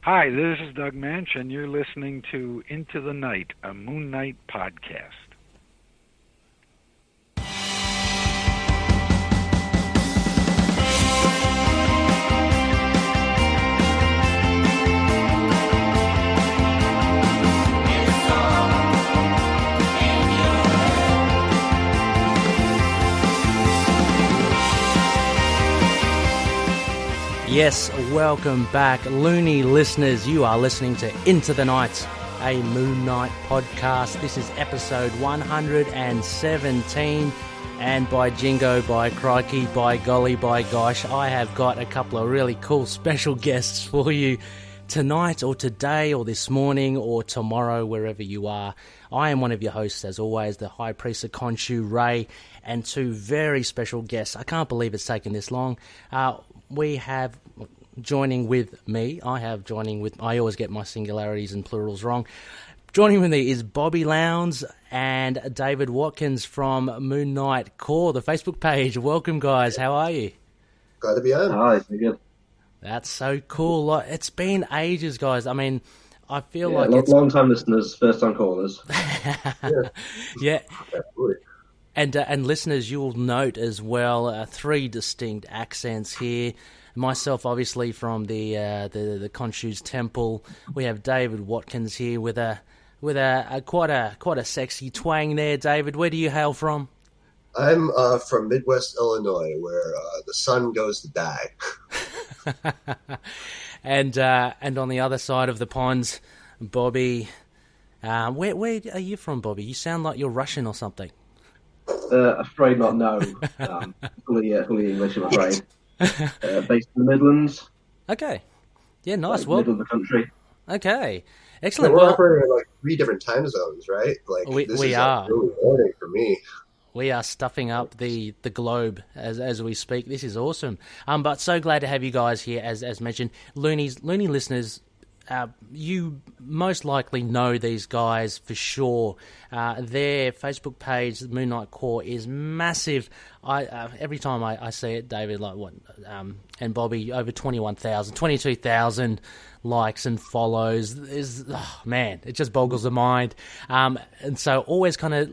Hi, this is Doug Manch, and you're listening to Into the Night, a Moon Knight podcast. Yes, welcome back, loony listeners. You are listening to Into the Night, a Moon Knight podcast. This is episode 117, and by jingo, by crikey, by golly, by gosh, I have got a couple of really cool special guests for you tonight, or today, or this morning, or tomorrow, wherever you are. I am one of your hosts, as always, the High Priest of Khonshu, Ray, and two very special guests. I can't believe it's taken this long. We have joining with me, I always get my singularities and plurals wrong. Joining with me is Bobby Lowndes and David Watkins from Moon Knight Core, the Facebook page. Welcome, guys. How are you? Glad to be on. Hi, good. That's so cool. It's been ages, guys. I mean, I feel like it's... long-time listeners, first-time callers. Yeah. And listeners, you will note as well three distinct accents here. Myself, obviously, from the Khonshu's temple. We have David Watkins here with a quite a sexy twang there. David, where do you hail from? I'm from Midwest Illinois, where the sun goes to die. And on the other side of the ponds, Bobby. Where are you from, Bobby? You sound like you're Russian or something. Afraid not, no. Fully English, I'm afraid. Based in the Midlands. Okay. Yeah, nice. Middle of the country. Okay. Excellent. Yeah, we're operating in like 3 different time zones, right? Like we are. Like really morning for me. We are stuffing up the globe as we speak. This is awesome. But so glad to have you guys here, as mentioned. Loony listeners, you most likely know these guys for sure. Their Facebook page, Moon Knight Core, is massive. Every time I see it, David, and Bobby, over 21,000, 22,000 likes and follows. It just boggles the mind. And so always kind of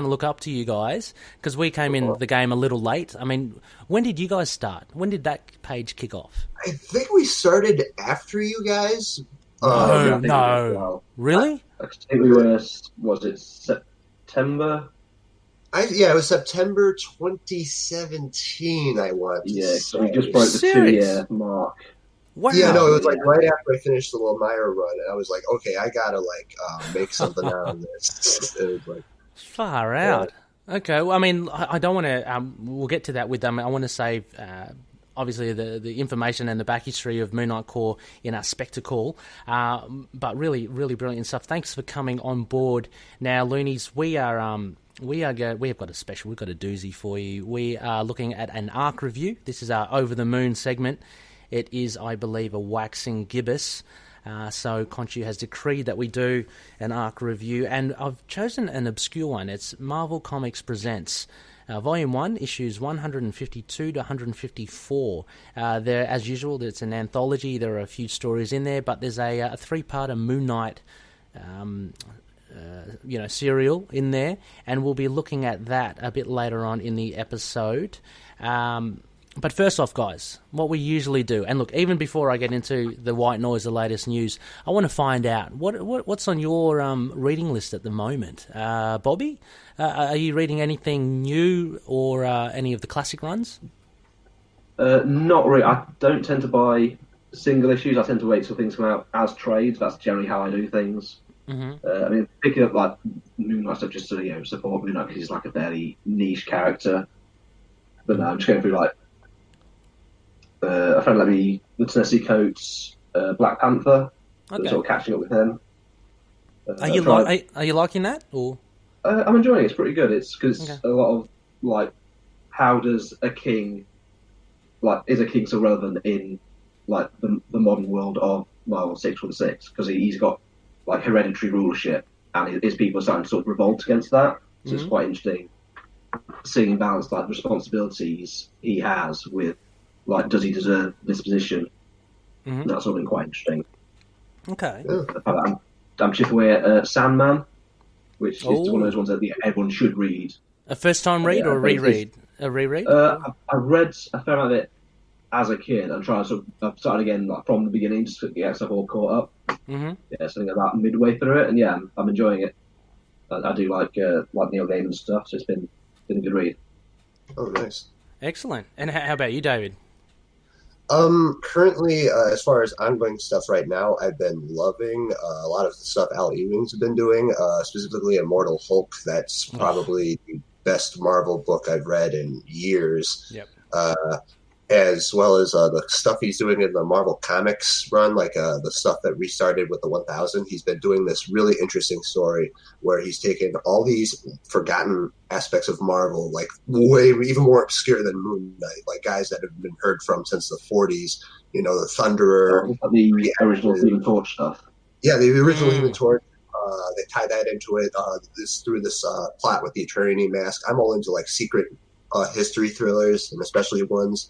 look up to you guys, because we came in the game a little late. I mean, when did you guys start? When did that page kick off? I think we started after you guys. No. Really? I think we were, was it September? It was September 2017, I want to say. So we just broke the 2-year mark. Wow. Yeah, no, it was like right after I finished the little Meyer run, and I was like, okay, I gotta make something out of this. It was like far out. Okay, well, I mean, I don't want to. We'll get to that with them. I want to save, obviously, the information and the back history of Moon Knight Core in our spectacle. But really, really brilliant stuff. Thanks for coming on board. Now, Loonies, we have got a special. We've got a doozy for you. We are looking at an arc review. This is our Over the Moon segment. It is, I believe, a waxing gibbous. So Khonshu has decreed that we do an arc review, and I've chosen an obscure one. It's Marvel Comics Presents, Volume 1, issues 152 to 154. There, as usual, it's an anthology. There are a few stories in there, but there's a 3-parter Moon Knight serial in there, and we'll be looking at that a bit later on in the episode. But first off, guys, what we usually do, and look, even before I get into the white noise, the latest news, I want to find out what's on your reading list at the moment. Bobby, are you reading anything new or any of the classic runs? Not really. I don't tend to buy single issues. I tend to wait till things come out as trades. That's generally how I do things. Mm-hmm. I mean, picking up like Moon Knight stuff just to support Moon Knight because he's like a fairly niche character. But no, I'm just going through like. A friend let me the Tennessee Coates Black Panther. Okay. Sort of catching up with him. Are you liking that? Or I'm enjoying it. It's pretty good. It's because a lot of like, how does a king, is a king so relevant in like the modern world of Marvel 616? Because he's got like hereditary rulership, and his people are starting to sort of revolt against that. So it's quite interesting seeing him balance like responsibilities he has with. Like, does he deserve this position? And that's all been quite interesting. Okay. I'm chipping away at Sandman, which is one of those ones that everyone should read. A first-time read or a reread? A reread? I read a fair amount of it as a kid. I've started again from the beginning just to get stuff all caught up. Yeah, something about midway through it, and yeah, I'm enjoying it. I do like Neil Gaiman stuff, so it's been a good read. Oh, nice. Excellent. And how about you, David? Currently, as far as ongoing stuff right now, I've been loving a lot of the stuff Al Ewing's been doing, specifically Immortal Hulk. That's probably the best Marvel book I've read in years. Yep. As well as the stuff he's doing in the Marvel Comics run, like the stuff that restarted with the 1000. He's been doing this really interesting story where he's taken all these forgotten aspects of Marvel, like way even more obscure than Moon Knight, like guys that have been heard from since the 40s. You know, the Thunderer, the original Human Torch stuff. Yeah, the original Human Torch. They tie that into it through this plot with the Eternity Mask. I'm all into like secret history thrillers, and especially ones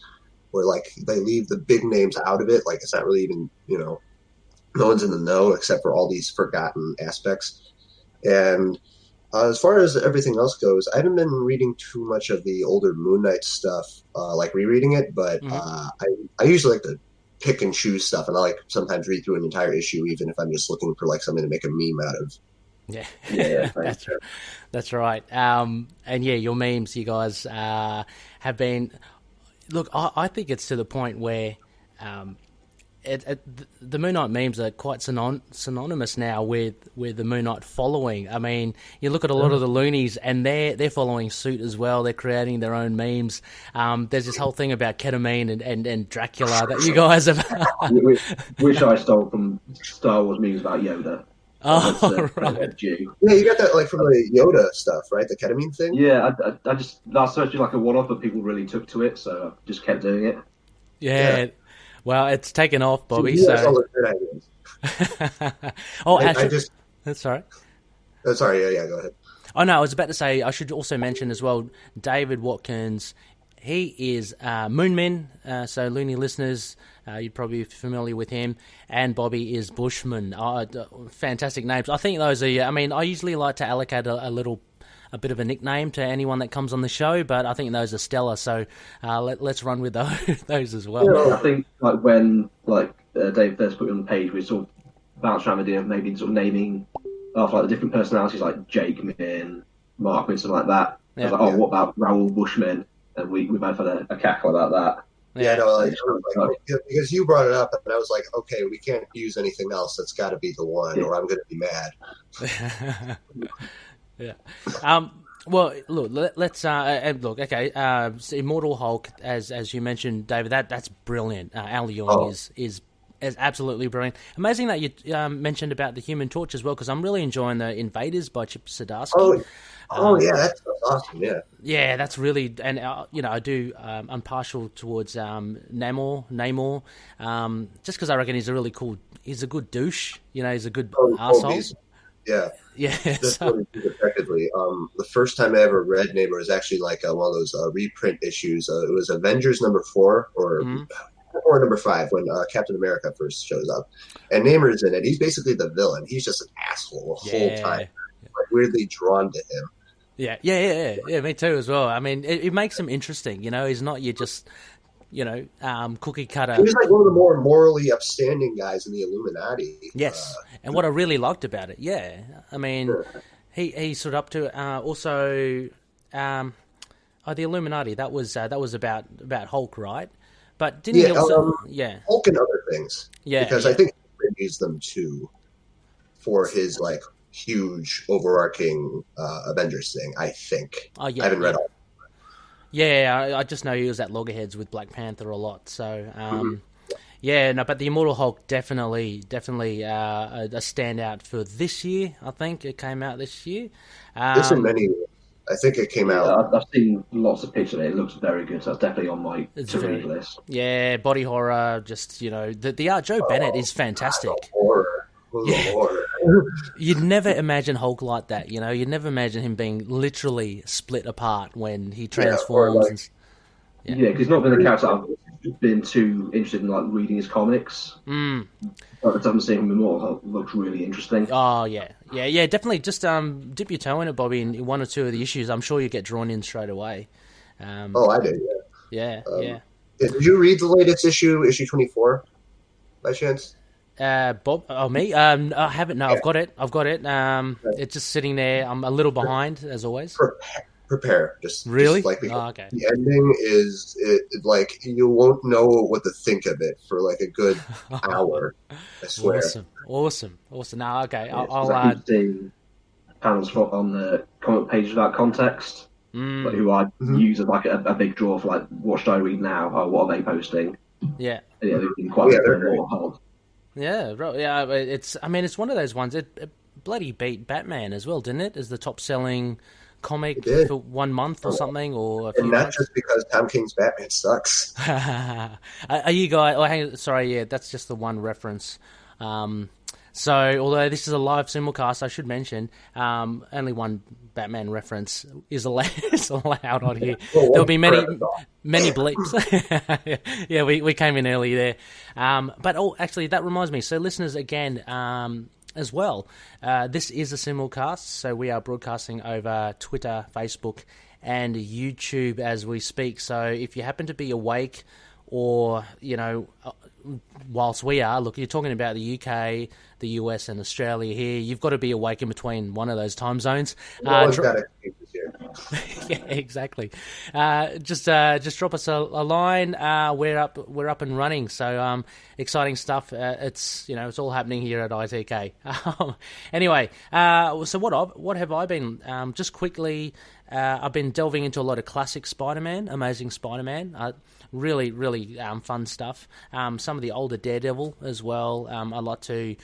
where like they leave the big names out of it. Like it's not really even, no one's in the know except for all these forgotten aspects. And as far as everything else goes, I haven't been reading too much of the older Moon Knight stuff, like rereading it, but I usually like to pick and choose stuff, and I like sometimes read through an entire issue, even if I'm just looking for like something to make a meme out of. Yeah, that's right. And yeah, your memes, you guys, have been. Look, I think it's to the point where the Moon Knight memes are quite synonymous now with the Moon Knight following. I mean, you look at a lot of the loonies, and they're following suit as well. They're creating their own memes. There's this whole thing about Ketamine and Dracula that you guys have... Which I stole from Star Wars memes about Yoda. Oh, right. Yeah, you got that like from the Yoda stuff, right? The ketamine thing? Yeah, that's actually like a one-off, but people really took to it, so I just kept doing it. Yeah. Well, it's taken off, Bobby. That's all the good ideas. Actually, that's all right. Oh, sorry, yeah, go ahead. Oh, no, I was about to say, I should also mention as well, David Watkins, he is Moonmin, so Looney listeners, you're probably familiar with him, and Bobby is Bushman. Fantastic names. I think those are, I usually like to allocate a bit of a nickname to anyone that comes on the show, but I think those are stellar, so let's run with those as well. Yeah, I think when Dave first put me on the page, we sort of bounced around the idea of maybe sort of naming after the different personalities like Jake Min, Mark Min, something like that. I was like, what about Raoul Bushman? And we both had a cackle about that. Yeah, because you brought it up, and I was like, okay, we can't use anything else. That's got to be the one, or I'm going to be mad. Yeah. Well, look. Let's look. Okay. Immortal Hulk, as you mentioned, David. That's brilliant. Al Ewing is absolutely brilliant. Amazing that you mentioned about the Human Torch as well, because I'm really enjoying the Invaders by Chip Zdarsky. Yeah, that's awesome. Yeah, that's really, and I do. I'm partial towards Namor, just because I reckon he's a really cool. He's a good douche. He's a good arsehole. Yeah. That's so. what he did effectively. The first time I ever read Namor was actually like one of those reprint issues. It was Avengers #4 or number 5 when Captain America first shows up, and Namor's in it. He's basically the villain. He's just an asshole the whole time. Like, weirdly drawn to him. Yeah, me too as well. I mean, it makes him interesting. He's not just cookie cutter. He's like one of the more morally upstanding guys in the Illuminati. Yes, and what I really liked about it, I mean, he stood up to also the Illuminati. That was about Hulk, right? But didn't he also? Hulk and other things. Yeah, because I think he used them too for his huge overarching Avengers thing. I think. I haven't read all. Yeah, I just know he was at loggerheads with Black Panther a lot. So, but the Immortal Hulk definitely a standout for this year. I think it came out this year. There's so many. I think it came out. I've seen lots of pictures of it. It looks very good. So that's definitely on my to-read list. Yeah, body horror. Just the art. Joe Bennett is fantastic. Horror. You'd never imagine Hulk like that, You'd never imagine him being literally split apart when he transforms. Because he's not been a character I've been too interested in like reading his comics. But the time I'm seeing him Immortal Hulk looks really interesting. Oh yeah, definitely. Just dip your toe in it, Bobby, in one or two of the issues. I'm sure you get drawn in straight away. I did. Yeah. Did you read the latest issue 24, by chance? Bob? Oh, me? I haven't. No, yeah. I've got it. It's just sitting there. I'm a little behind, as always. Prepare. Just really? Just, like, okay. The ending is like you won't know what to think of it for like a good hour. I swear. Awesome. No, okay. Yeah, I'll add panels on the comic page without context. Like, who I use as like a big draw for like what should I read now? Or what are they posting? Yeah. Yeah, they've been quite more hard. Yeah, right. Yeah. It's one of those ones. It bloody beat Batman as well, didn't it? As the top selling comic for 1 month or something, or a few months. Just because Tom King's Batman sucks. Are you guys? Oh, hang on, sorry. Yeah, that's just the one reference. So, although this is a live simulcast, I should mention only one Batman reference is allowed on here. There'll be many bleeps. Yeah, we came in early there. But actually, that reminds me. So, listeners, again, as well, this is a simulcast. So, we are broadcasting over Twitter, Facebook, and YouTube as we speak. So, if you happen to be awake, or whilst we are, look, you're talking about the UK, the US, and Australia here. You've got to be awake in between one of those time zones. Yeah, exactly. Just drop us a line. We're up and running. So exciting stuff. It's all happening here at ITK. Anyway, so what have I been? Just quickly, I've been delving into a lot of classic Spider-Man, Amazing Spider-Man. Really, really fun stuff. Some of the older Daredevil as well. I like to.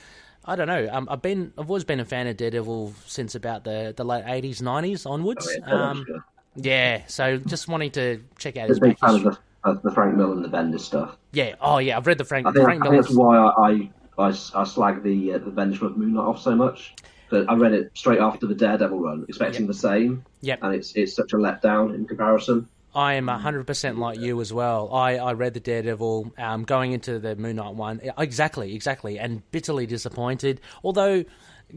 I don't know. I've always been a fan of Daredevil since about the late 80s, 90s onwards. Yeah. So just wanting to check out his. Big fan of the Frank Miller and the Bendis stuff. Yeah. Oh yeah. I've read the Frank. I think that's why I slag the Bendis with Moon Knight off so much. But I read it straight after the Daredevil run, expecting the same. Yep. And it's such a letdown in comparison. I am 100% like you as well. I read the Daredevil going into the Moon Knight one. Exactly. And bitterly disappointed. Although,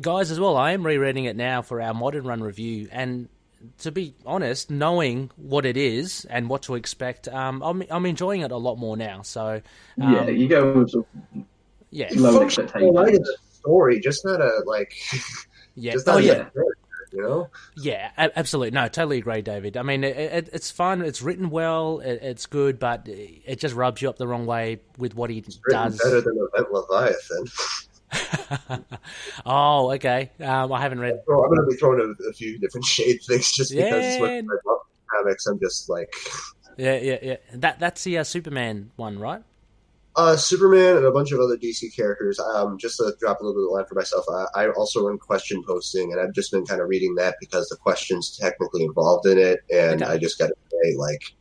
guys, as well, I am rereading it now for our Modern Run review. And to be honest, knowing what it is and what to expect, I'm enjoying it a lot more now. So you go with low expectations. Like the story, just not a Yeah, absolutely. No, totally agree, David. I mean, it's fun. It's written well. It's good, but it just rubs you up the wrong way with what he does. Better than Event Leviathan. Oh, okay. I haven't read. I'm going to be throwing a few different shade things just because I love comics. I'm just like, yeah. That's the Superman one, right? Superman and a bunch of other DC characters. Just to drop a little bit of line for myself, I also run question posting, and I've just been kind of reading that because the question's technically involved in it, and I just got to say, like,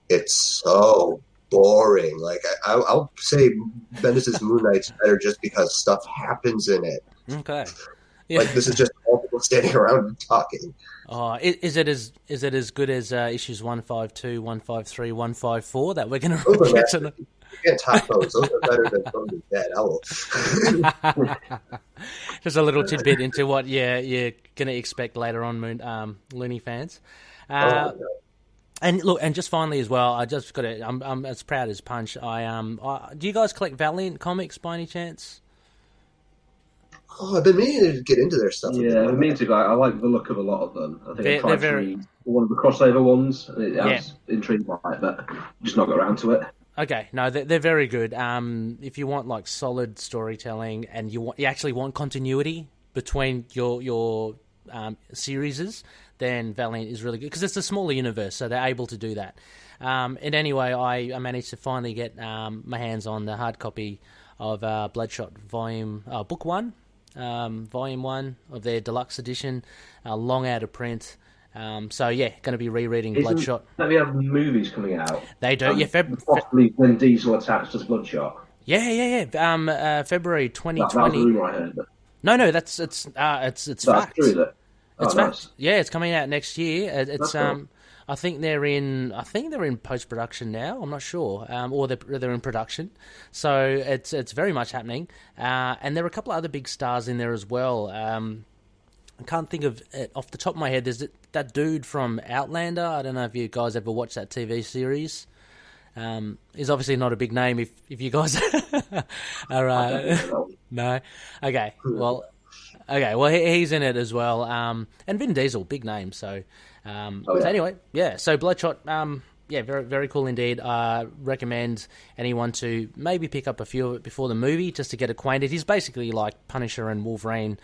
it's so boring. Like, I'll say Bendis' Moon Knight's better just because stuff happens in it. Okay. Yeah. Like, this is just all people standing around and talking. Is it as good as issues 152, 153, 154 that we're going to get to? You can't top those. Those are better than From the Dead. Just a little tidbit into what you're going to expect later on, Looney fans. And look, and just finally as well, I just got to. I'm as proud as punch. Do you guys collect Valiant comics by any chance? Oh, I've been meaning to get into their stuff. Yeah, I mean to. I like the look of a lot of them. I think I tried to read one of the crossover ones. I was intrigued by it, but just not got around to it. Okay, no, they're very good. If you want like solid storytelling and you actually want continuity between your series, then Valiant is really good because it's a smaller universe, so they're able to do that. And anyway, I managed to finally get my hands on the hard copy of Bloodshot Book 1, Volume 1 of their deluxe edition, long out of print. So yeah, going to be rereading Bloodshot. Don't we have movies coming out? They do. Possibly when Diesel attached as Bloodshot. Yeah. February 2020. That was a rumor I heard. No, it's fact. True, that. It's fact. Nice. Yeah, it's coming out next year. It's cool. I think they're in post production now. I'm not sure, or they're in production. So it's very much happening. And there are a couple of other big stars in there as well. I can't think of it off the top of my head. There's that dude from Outlander. I don't know if you guys ever watched that TV series. He's obviously not a big name if you guys are. No. Okay. Well, he's in it as well. And Vin Diesel, big name. So, so anyway, yeah. So Bloodshot, very, very cool indeed. Recommend anyone to maybe pick up a few of it before the movie just to get acquainted. He's basically like Punisher and Wolverine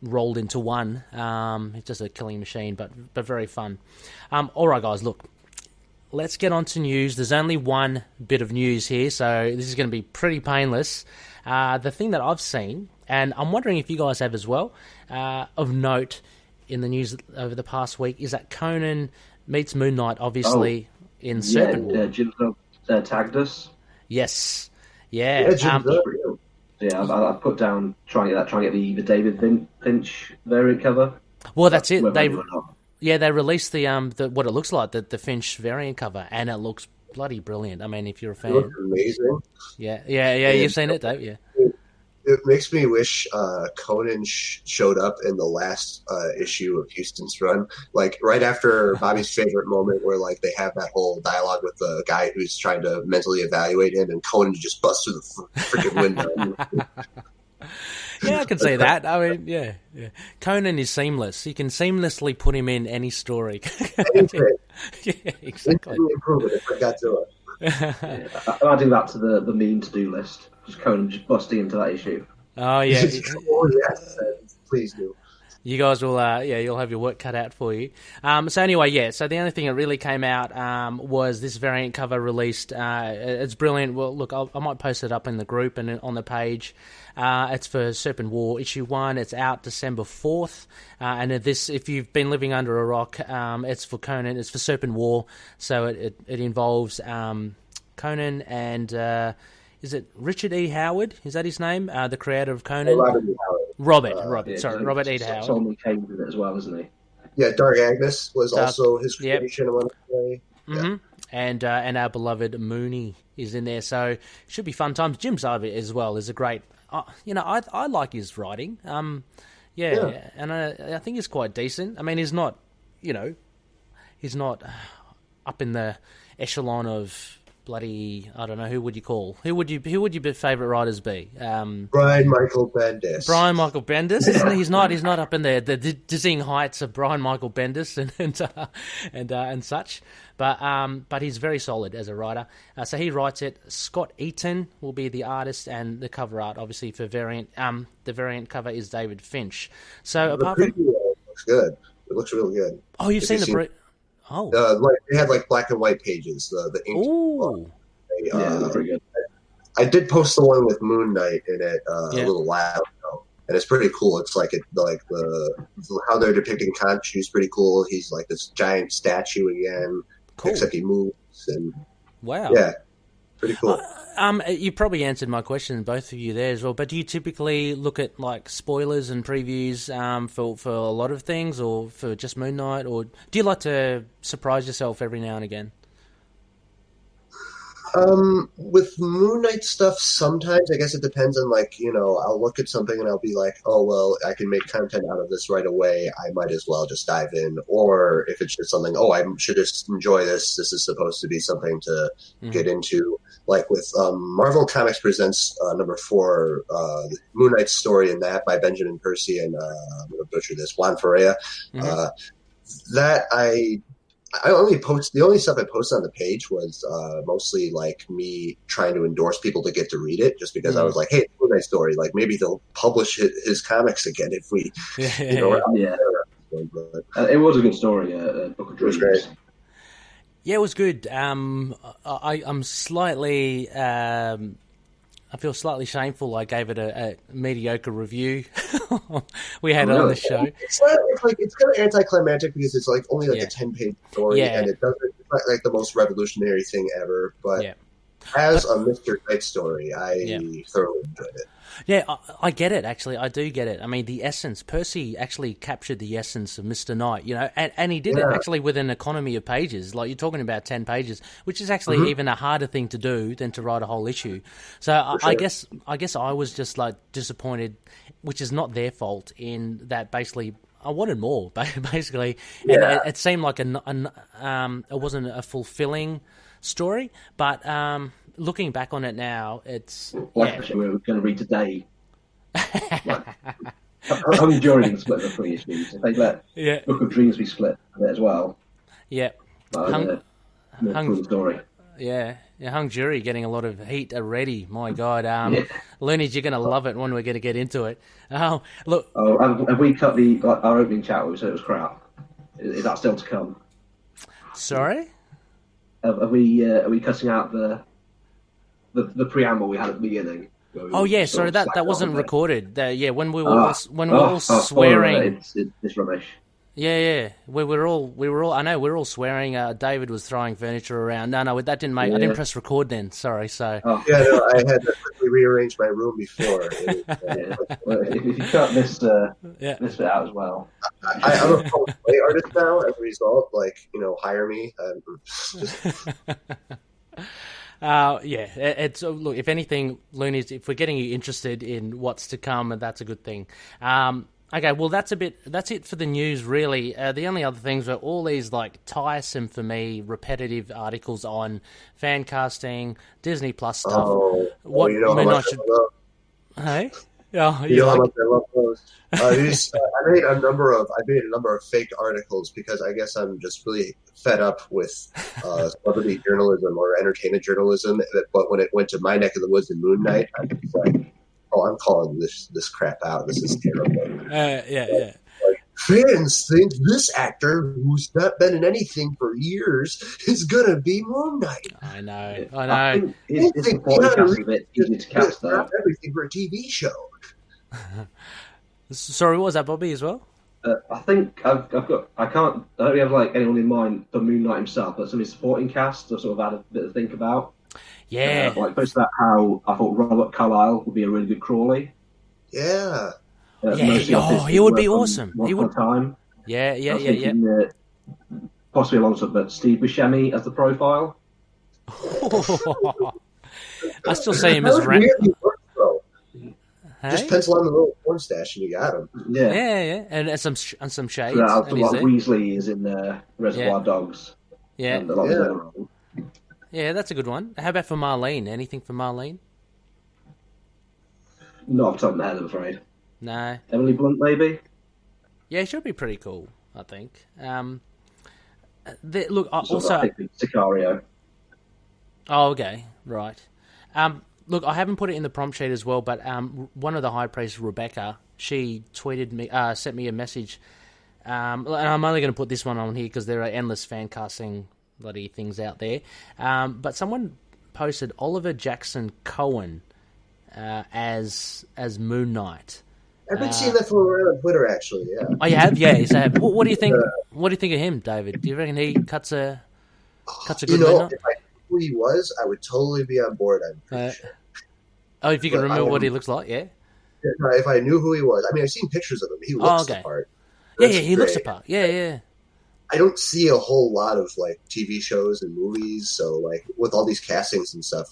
rolled into one. It's just a killing machine, but very fun. All right, guys, look. Let's get on to news. There's only one bit of news here, so this is going to be pretty painless. The thing that I've seen, and I'm wondering if you guys have as well, of note in the news over the past week, is that Conan meets Moon Knight, obviously, in Serpent War. Jim tagged us. Yes. Yeah. I put down trying to get the David Finch variant cover. Well, that's it. They released the what it looks like, the Finch variant cover, and it looks bloody brilliant. I mean, if you're a fan, it looks amazing. Yeah. You've seen it, Dave? Yeah. It makes me wish Conan showed up in the last issue of Houston's run, like right after Bobby's favorite moment, where like they have that whole dialogue with the guy who's trying to mentally evaluate him, and Conan just busts through the freaking window. Yeah, I can see that. I mean, yeah. Conan is seamless. You can seamlessly put him in any story. Yeah, exactly. Improve it if I got to it. Adding that to the mean to-do list. Just Conan just busting into that issue. Oh, yeah. Oh, yes. Please do. You guys will, you'll have your work cut out for you. So anyway, so the only thing that really came out was this variant cover released. It's brilliant. Well, look, I might post it up in the group and on the page. It's for Serpent War issue 1. It's out December 4th. And if you've been living under a rock, it's for Conan. It's for Serpent War. So it involves Conan and is it Richard E. Howard? Is that his name? The creator of Conan? Robert E. Howard. Robert E. Howard. Solomon Kane with it as well, isn't he? Yeah, Dark Agnes was also his creation, I want to say. Mm-hmm. And our beloved Moony is in there, so should be fun times. Jim Zarbit as well is a great... I like his writing. And I think he's quite decent. I mean, he's not, he's not up in the echelon of... bloody, I don't know, who would your favourite writers be? Brian Michael Bendis. Brian Michael Bendis, isn't he? He's not up in the dizzying heights of Brian Michael Bendis and such. But he's very solid as a writer. So he writes it. Scott Eaton will be the artist, and the cover art, obviously, for variant. The variant cover is David Finch. So the preview looks good. It looks really good. Oh, you've seen the Oh, they had like black and white pages. The ink. Ooh, pretty good. I did post the one with Moon Knight in it a little while ago, and it's pretty cool. It's like how they're depicting Khonshu is pretty cool. He's like this giant statue again, except he moves. And wow, yeah, pretty cool. You probably answered my question, both of you there as well. But do you typically look at like spoilers and previews for a lot of things, or for just Moon Knight, or do you like to surprise yourself every now and again? With Moon Knight stuff, sometimes I guess it depends on I'll look at something and I'll be like, oh well, I can make content out of this right away. I might as well just dive in. Or if it's just something, I should just enjoy this. This is supposed to be something to get into. Like with Marvel Comics Presents number 4, the Moon Knight story in that by Benjamin Percy and I'm going to butcher this, Juan Ferreira. That I only the only stuff I posted on the page was mostly like me trying to endorse people to get to read it, just because I was like, hey, Moon Knight story, like maybe they'll publish his comics again if we, It was a good story. Book of Dreams. It was great. Yeah, it was good. I'm slightly... I feel slightly shameful. I gave it a mediocre review. We had it on the show. It's kind of anticlimactic because it's like only a 10-page story, and it's not like the most revolutionary thing ever. But As a Mr. Knight story, I thoroughly enjoyed it. Yeah, I get it, actually. I do get it. I mean, the essence, Percy actually captured the essence of Mr. Knight, and he did it actually with an economy of pages. Like, you're talking about 10 pages, which is actually even a harder thing to do than to write a whole issue. So I guess I was just, like, disappointed, which is not their fault, in that basically I wanted more, basically. And it seemed like it wasn't a fulfilling story, but... looking back on it now, it's... Like we were going to read today. How many jury split the 3 issues? If they let Book of Dreams be split as well. Yeah. Cool story. Yeah. Hung Jury getting a lot of heat already. My God. Looney's, you're going to love it when we're going to get into it. Look. Have we cut our opening chat where we said it was crap? Is that still to come? Sorry? Are we cutting out the preamble we had at the beginning? Oh yeah, sorry, that wasn't recorded. When we were all swearing, it's rubbish. Yeah, we were all. I know we're all swearing. David was throwing furniture around. No, that didn't make. I didn't press record then. Sorry. So. I had to quickly rearrange my room before. Well, if you cut this bit out as well. I'm a play artist now. As a result, hire me. It's look. If anything, Looney's, if we're getting you interested in what's to come, that's a good thing. Okay, well, that's it for the news, really. The only other things were all these, tiresome for me, repetitive articles on fan casting, Disney Plus stuff. How much I love. Hey? How much I love those. I made a number of fake articles because I guess I'm just really fed up with celebrity journalism or entertainment journalism. But when it went to my neck of the woods in Moon Knight, I was like, I'm calling this crap out. This is terrible. Fans think this actor who's not been in anything for years is gonna be Moon Knight. I know. I think it's a bit easy to cast that. Everything for a TV show. Sorry, what was that, Bobby, as well? I think I don't really have anyone in mind for Moon Knight himself, but some of his supporting cast I've sort of had a bit to think about. Yeah. Close to that, how I thought Robert Carlyle would be a really good Crawley. Yeah. He would be awesome. He would. Time. Yeah. Possibly alongside Steve Buscemi as the profile. I still see him as Just pencil on the little porn stash and you got him. Yeah, and some shades. Weasley is in Reservoir Dogs. Yeah. And a lot of the other roles. Yeah, that's a good one. How about for Marlene? Anything for Marlene? Not off the top of my head, I'm afraid. No. Emily Blunt, maybe? Yeah, she'll be pretty cool, I think. Look, I think Sicario. Oh, okay. Right. Look, I haven't put it in the prompt sheet as well, but one of the high priests, Rebecca, she tweeted me, sent me a message, and I'm only going to put this one on here because there are endless fan casting bloody things out there. But someone posted Oliver Jackson Cohen as Moon Knight. I've been seeing that floating around on Twitter, actually. Yeah. Oh, you have? Yeah, you have. What do you think? What do you think of him, David? Do you reckon he cuts a good Moon Knight? If I knew who he was, I would totally be on board. I'm pretty sure. Oh, if you can remember what he looks like, yeah. If I knew who he was, I mean, I've seen pictures of him. He looks the part. He looks the part. Yeah. I don't see a whole lot of TV shows and movies, so with all these castings and stuff,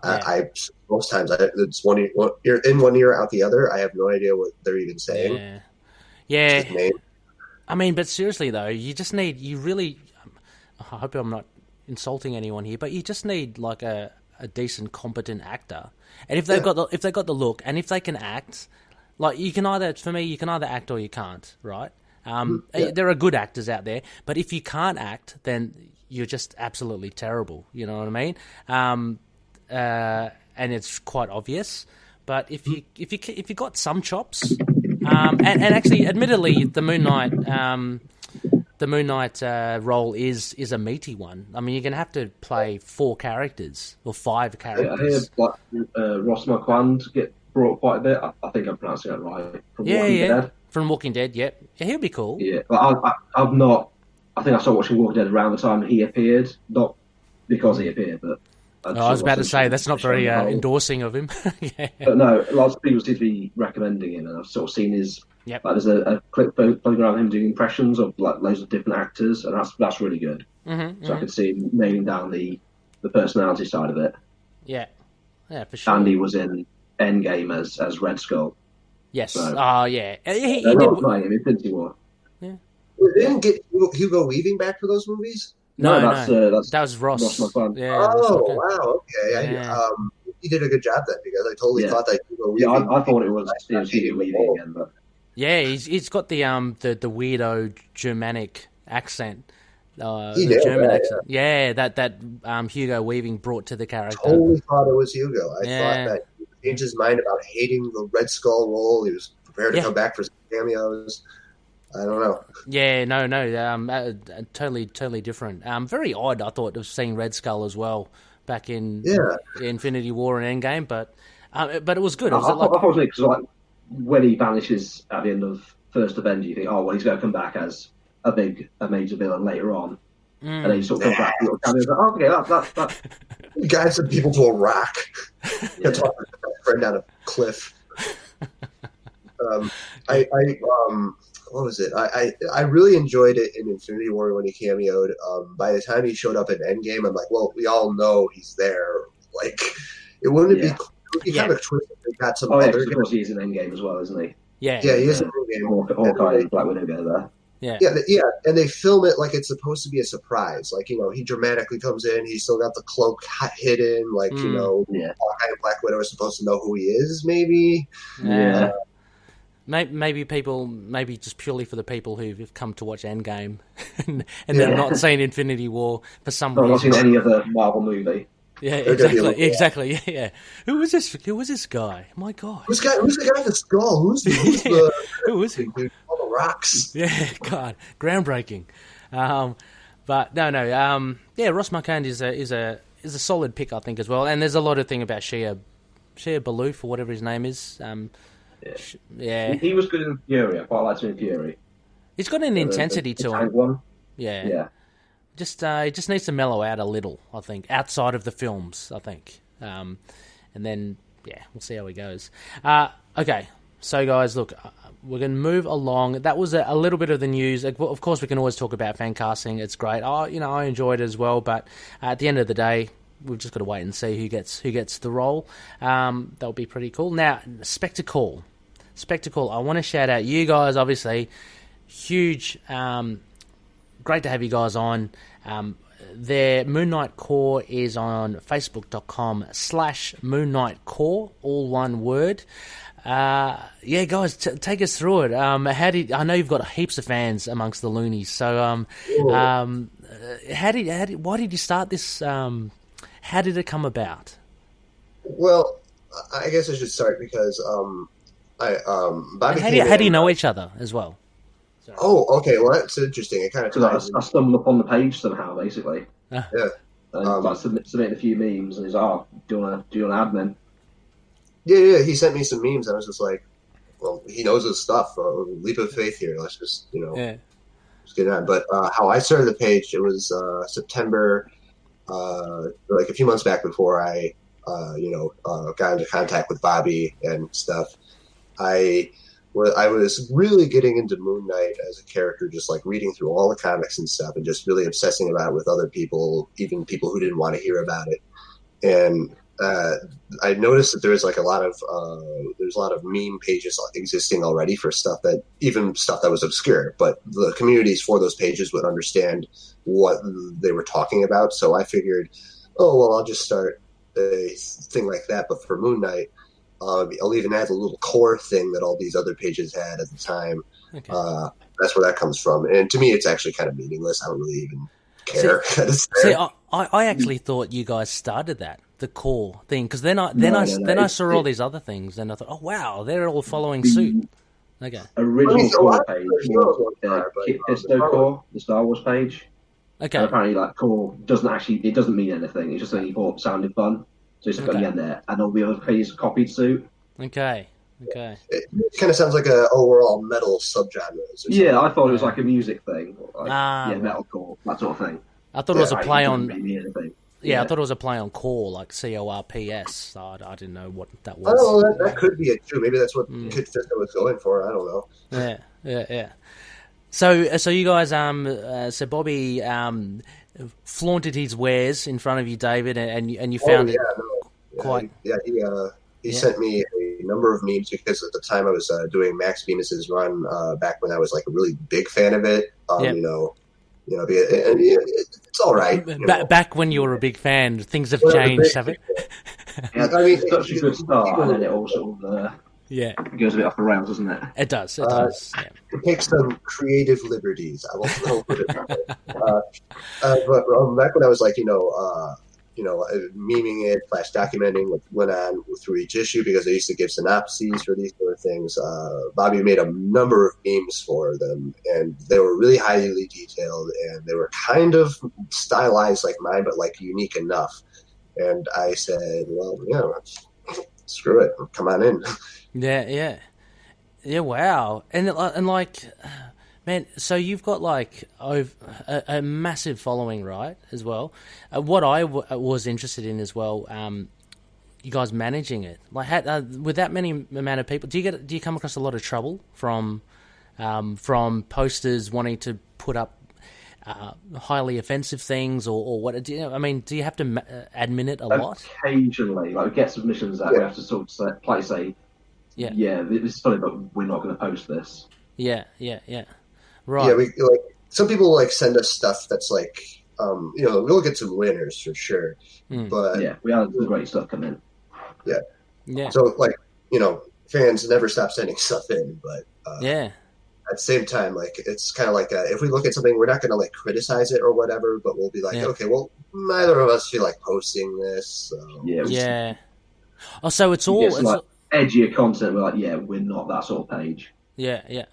I most times it's one ear in one ear out the other. I have no idea what they're even saying. Yeah. I mean, but seriously though, you really. I hope I'm not insulting anyone here, but you just need a decent, competent actor, and if they've got the look, and if they can act, you can either act or you can't, right? There are good actors out there, but if you can't act, then you're just absolutely terrible. You know what I mean? And it's quite obvious. But if you got some chops, and actually, admittedly, the Moon Knight role is a meaty one. I mean, you're going to have to play 4 characters or 5 characters. I hear Ross Marquand get brought quite a bit. I think I'm pronouncing that right. From Walking Dead. From Walking Dead, yep. Yeah, he'll be cool. Yeah, but I'm not. I think I started watching Walking Dead around the time he appeared, not because he appeared, but I was about to say that's not very endorsing of him. Yeah. But no, lots of people seem to be recommending him, and I've sort of seen his. Yep. Like, there's a clip floating around him doing impressions of like loads of different actors, and that's really good. So I could see him nailing down the personality side of it. Yeah, for sure. Andy was in Endgame as Red Skull. Yes. So, yeah. He not did playing him in Infinity War. Yeah. They didn't get Hugo Weaving back for those movies? No, that's that was Ross. Ross McClellan. Yeah. Oh, wow. Okay. Yeah. He did a good job then, because I totally thought that Hugo Weaving... Yeah, I thought it was Hugo Weaving again, but... Yeah, he's got the weirdo Germanic accent. German accent. Yeah, that Hugo Weaving brought to the character. Totally thought it was Hugo. I thought that he changed his mind about hating the Red Skull role. He was prepared to come back for some cameos. I don't know. Yeah, no, totally different. Very odd, I thought, of seeing Red Skull as well back in Infinity War and Endgame, but it was good. I thought it was because like when he vanishes at the end of First Avenger, you think, oh well, he's going to come back as a major villain later on, and then he sort of comes back. Like, oh, okay, that. You guys send people to a rock. Yeah. Talk to a friend down a cliff. What was it? I really enjoyed it in Infinity War when he cameoed. By the time he showed up in Endgame, I'm like, well, we all know he's there. Like, it wouldn't be kind of twist if they got some other. Of course, he's in Endgame as well, isn't he? Yeah, he is in Endgame. Hawkeye and Black Widow go there. Yeah, and they film it like it's supposed to be a surprise. Like, he dramatically comes in, he's still got the cloak hidden. Like, Hawkeye and Black Widow are supposed to know who he is, maybe. Yeah. Maybe just purely for the people who've come to watch Endgame and they've not seen Infinity War for some reason. Not seen any other Marvel movie. Yeah, exactly. Yeah. Who was this guy? My God. Who's the guy with the skull? Who is he? All the rocks. Yeah, God, groundbreaking. But no. Yeah, Ross McClellan is a solid pick, I think, as well. And there's a lot of thing about Shia Balouf or whatever his name is. Yeah. He was good in Fury. I quite liked him in Fury. He's got an intensity to him. One. Yeah. He just needs to mellow out a little, I think, outside of the films, I think. And then, we'll see how he goes. Okay, so guys, look, we're going to move along. That was a little bit of the news. Of course, we can always talk about fan casting. It's great. I enjoyed it as well, but at the end of the day, we've just got to wait and see who gets the role. That'll be pretty cool. Now, Spectacle. I want to shout out you guys, obviously. Huge, great to have you guys on. Their Moon Knight Core is on facebook.com/Moon Knight Core, all one word. Guys, take us through it. I know you've got heaps of fans amongst the loonies, so why did you start this? How did it come about? Well, I guess I should start because Bobby. How do you know each other as well? Sorry. Oh, okay. Well, that's interesting. It kind of I stumbled upon the page somehow, basically. Yeah. And I submitted a few memes, and he's like, do you want admin? Yeah. He sent me some memes, and I was just like, well, he knows his stuff. Leap of faith here. Let's just, just get it on. But how I started the page, it was September, like a few months back before I, got into contact with Bobby and stuff. I was really getting into Moon Knight as a character, just like reading through all the comics and stuff, and just really obsessing about it with other people, even people who didn't want to hear about it. And I noticed that there's a lot of meme pages existing already for stuff that was obscure, but the communities for those pages would understand what they were talking about. So I figured, I'll just start a thing like that, but for Moon Knight. I'll even add a little core thing that all these other pages had at the time. Okay. That's where that comes from. And to me, it's actually kind of meaningless. I don't really even care. I actually thought you guys started the core thing, because then I saw all these other things, and I thought, oh wow, they're all following suit. Okay. Original core page was Histo Core, the Star Wars page. Okay. And apparently, core doesn't mean anything. It's just something he thought sounded fun. So it's got the end there, and all the other pages copied suit. Okay. It kind of sounds like we're all metal subgenres. Yeah, I thought it was like a music thing, metalcore, that sort of thing. I thought it was a play on. I thought it was a play on core, like CORPS. So I didn't know what that was. Oh, that could be it too. Maybe that's what Kid Fisto was going for. I don't know. Yeah. So you guys, so Bobby flaunted his wares in front of you, David, and you found quite. He sent me a number of memes because at the time I was doing Max Bemis's run back when I was like a really big fan of it. It's all right. Back when you were a big fan, things have changed, have it? Yeah, I mean, it's such a good start, and then it all sort of goes a bit off the rails, doesn't it? It does. Yeah. It takes some creative liberties. I won't put it that way. But back when I was like, memeing it, documenting what went on through each issue, because I used to give synopses for these sort of things. Bobby made a number of memes for them, and they were really highly detailed, and they were kind of stylized like mine, but like unique enough. And I said, well, screw it, come on in. Yeah. Wow, and like. Man, so you've got like a massive following, right? As well. What I was interested in as well, you guys managing it, like with that many amount of people, do you come across a lot of trouble from posters wanting to put up highly offensive things or what? Do you have to admin it a lot? Occasionally, like we get submissions that we have to sort of say, this is funny, but we're not going to post this. Yeah. Right. Yeah, we some people send us stuff that's we'll get some winners for sure. But we have some great stuff come in. Yeah. So fans never stop sending stuff in, but at the same time, it's kind of if we look at something, we're not going to criticize it or whatever, but we'll be okay, well, neither of us feel like posting this. So. Oh, so it's all edgier content. We're we're not that sort of page. Yeah.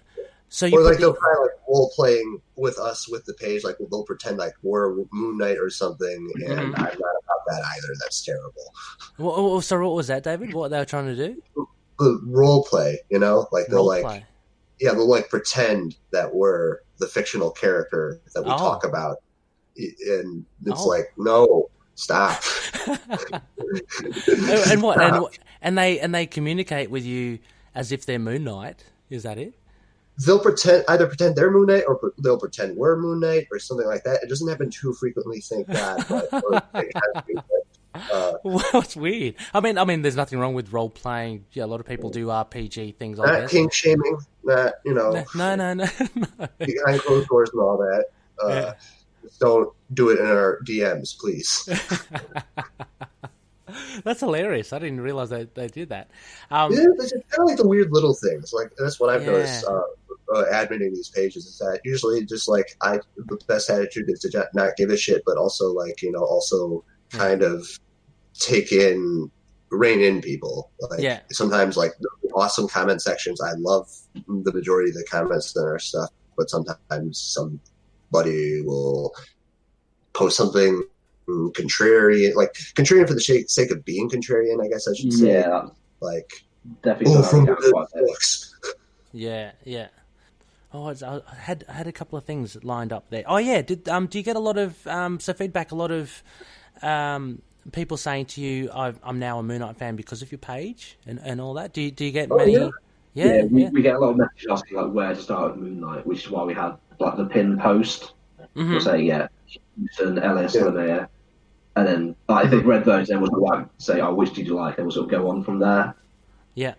So they'll try role playing with us with the page, they'll pretend we're Moon Knight or something, and I'm not about that either. That's terrible. So what was that, David? What they were trying to do? The role play, they'll play. They'll pretend that we're the fictional character that we talk about, and it's no, stop. And what? And they communicate with you as if they're Moon Knight. Is that it? They'll either pretend they're Moon Knight, or they'll pretend we're Moon Knight, or something like that. It doesn't happen too frequently, thank God. Well, it's weird. I mean, there's nothing wrong with role playing. Yeah, a lot of people do RPG things like that. Not kink shaming. Not No. Behind closed doors and all that. Just don't do it in our DMs, please. That's hilarious. I didn't realize they did that. It's kind of the weird little things. That's what I've noticed admitting these pages is that usually just the best attitude is to not give a shit, but also also kind of rein in people. Sometimes the awesome comment sections. I love the majority of the comments in our stuff, but sometimes somebody will post something contrarian for the sake of being contrarian, I guess I should say. Definitely from the books. Yeah. Oh, I had a couple of things lined up there. Oh yeah, do you get a lot of feedback? A lot of people saying to you, "I'm now a Moon Knight fan because of your page," and all that. Do you get many? Yeah. We get a lot of messages asking where to start with Moon Knight, which is why we had the pin post. We'll say Houston, LS, Lemire, and then if they've read those, then we'll say, which did you like? And we'll sort of go on from there. Yeah.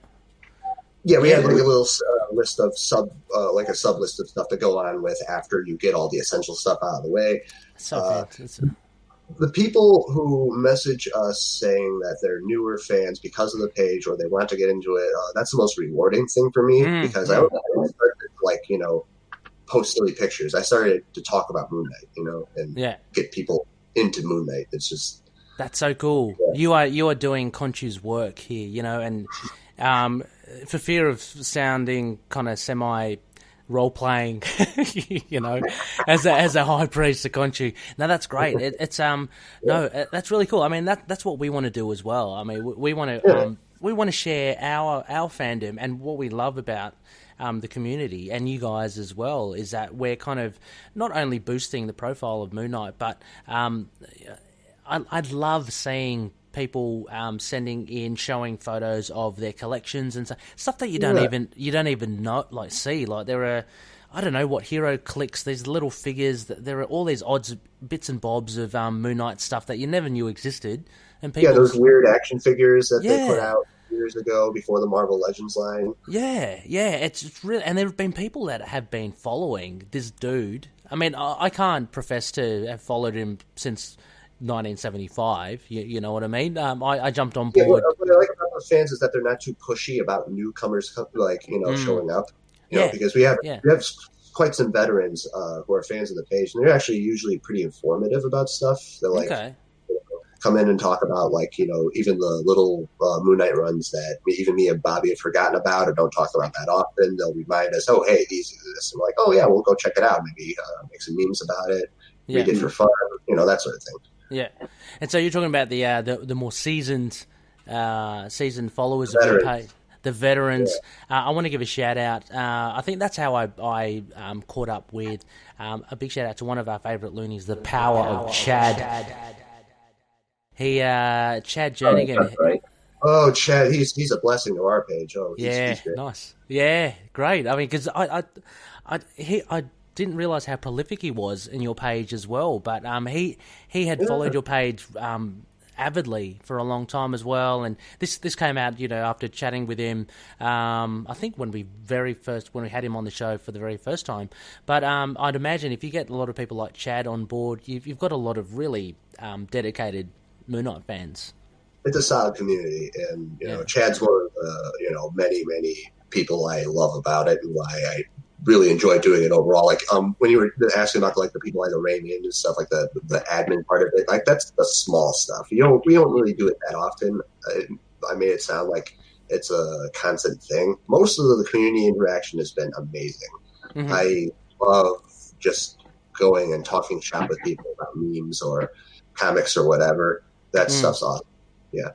Yeah, we had a little list of a sub list of stuff to go on with after you get all the essential stuff out of the way. The people who message us saying that they're newer fans because of the page or they want to get into it, that's the most rewarding thing for me because I started post silly pictures. I started to talk about Moon Knight, and get people into Moon Knight. It's just that's so cool. Yeah. You are doing Khonshu's work here, and for fear of sounding kind of semi role playing, as a high priest of Khonshu. No, that's great. It's that's really cool. I mean, that's what we want to do as well. I mean, we want to share our fandom and what we love about the community and you guys as well, is that we're kind of not only boosting the profile of Moon Knight, but I love seeing people sending in, showing photos of their collections and stuff that you don't even know, like see. Like there are, I don't know what hero clicks. There's little figures. There are all these odds, bits and bobs of Moon Knight stuff that you never knew existed. And people, those weird action figures that they put out years ago before the Marvel Legends line. Yeah, it's really, and there have been people that have been following this dude. I mean, I can't profess to have followed him since 1975, you know what I mean? I jumped on board. What I like about those fans is that they're not too pushy about newcomers, showing up. You know, because we have quite some veterans who are fans of the page, and they're actually usually pretty informative about stuff. They're come in and talk about even the little Moon Knight runs that even me and Bobby have forgotten about or don't talk about that often. They'll remind us, oh, hey, these are this. And we're like, oh yeah, we'll go check it out. Maybe make some memes about it. Read it for fun. That sort of thing. Yeah, and so you're talking about the more seasoned followers of your page, the veterans. I want to give a shout out. I think that's how I caught up with a big shout out to one of our favourite loonies, the Power of Chad. Chad Jernigan. Oh, Chad, he's a blessing to our page. Oh, he's great. Nice. Yeah, great. I mean, because I didn't realize how prolific he was in your page as well. But he had followed your page avidly for a long time as well. And this came out, after chatting with him. I think when we had him on the show for the very first time. But I'd imagine if you get a lot of people like Chad on board, you've got a lot of really dedicated Moon Knight fans. It's a solid community, and Chad's one of the many people I love about it, and why I really enjoy doing it overall. Like when you were asking about the people I rein in and stuff, like the admin part of it, that's the small stuff. We don't really do it that often. I made it sound like it's a constant thing. Most of the community interaction has been amazing. Mm-hmm. I love just going and talking shop with people about memes or comics or whatever. That stuff's awesome. Yeah.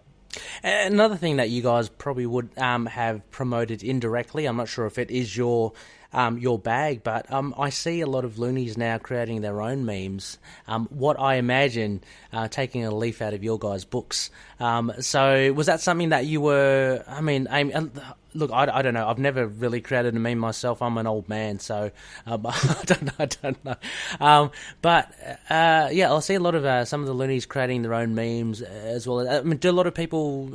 Another thing that you guys probably would have promoted indirectly, I'm not sure if it is your bag, but I see a lot of loonies now creating their own memes. What I imagine taking a leaf out of your guys' books. So was that something that you were? I mean, look, I don't know. I've never really created a meme myself. I'm an old man, so I don't know. But I see a lot of some of the loonies creating their own memes as well. I mean, do a lot of people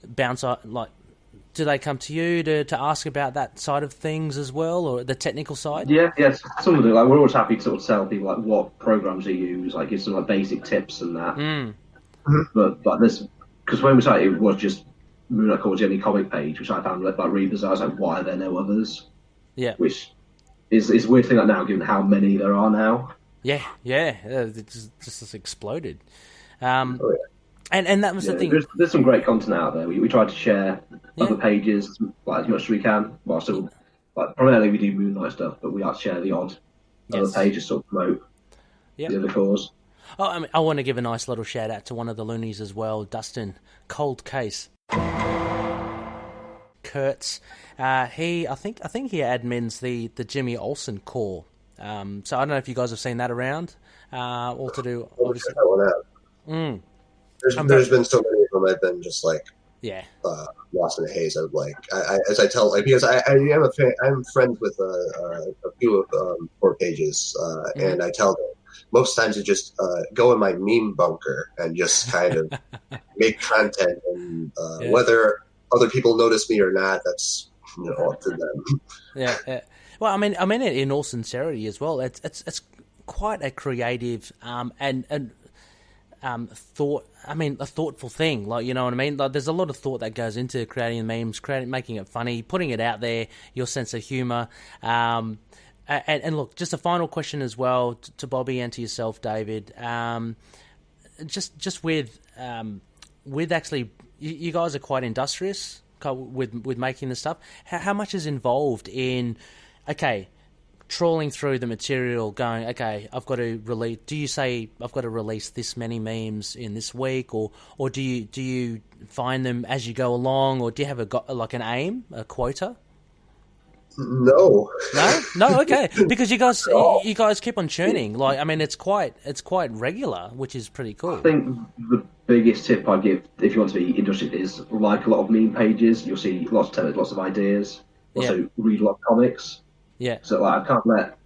bounce like? Do they come to you to ask about that side of things as well, or the technical side? Yes, some of them. Like, we're always happy to sort of tell people what programs they use, give some basic tips and that. But this, because when we started, it was just Moon Knight Corps' only comic page, which I found really bizarre. I was like, why are there no others? Yeah, which is a weird thing now, given how many there are now. Yeah, it just exploded. And that was the thing. There's some great content out there. We try to share other pages as much as we can. While still, primarily we do Moon Knight stuff, but we like to share the odd other pages to promote the other cause. Oh, I want to give a nice little shout out to one of the loonies as well, Dustin. Cold Case. Kurtz. I think he admins the Jimmy Olsen Corps. So I don't know if you guys have seen that around. All to do. Check that one out. There's been so many of them. I've been just lost in the haze. As I tell, because I am a fan. I'm friends with a few of core pages, and I tell them most times to just go in my meme bunker and just kind of make content, and whether other people notice me or not, that's up to them. Yeah. Well, I mean it in all sincerity as well. It's quite a creative and a thoughtful thing, you know what I mean? There's a lot of thought that goes into creating memes, making it funny, putting it out there, your sense of humour. And look, just a final question as well to Bobby and to yourself, David. Just with actually, you guys are quite industrious with making this stuff. How much is involved in, trawling through the material, going, I've got to release. Do you say I've got to release this many memes in this week, or do you find them as you go along, or do you have an aim, a quota? No. No, okay. Because you guys keep on churning. Like, I mean, it's quite regular, which is pretty cool. I think the biggest tip I give if you want to be interested is like a lot of meme pages. You'll see lots of templates, lots of ideas. Also, read a lot of comics. Yeah. So like, I can't let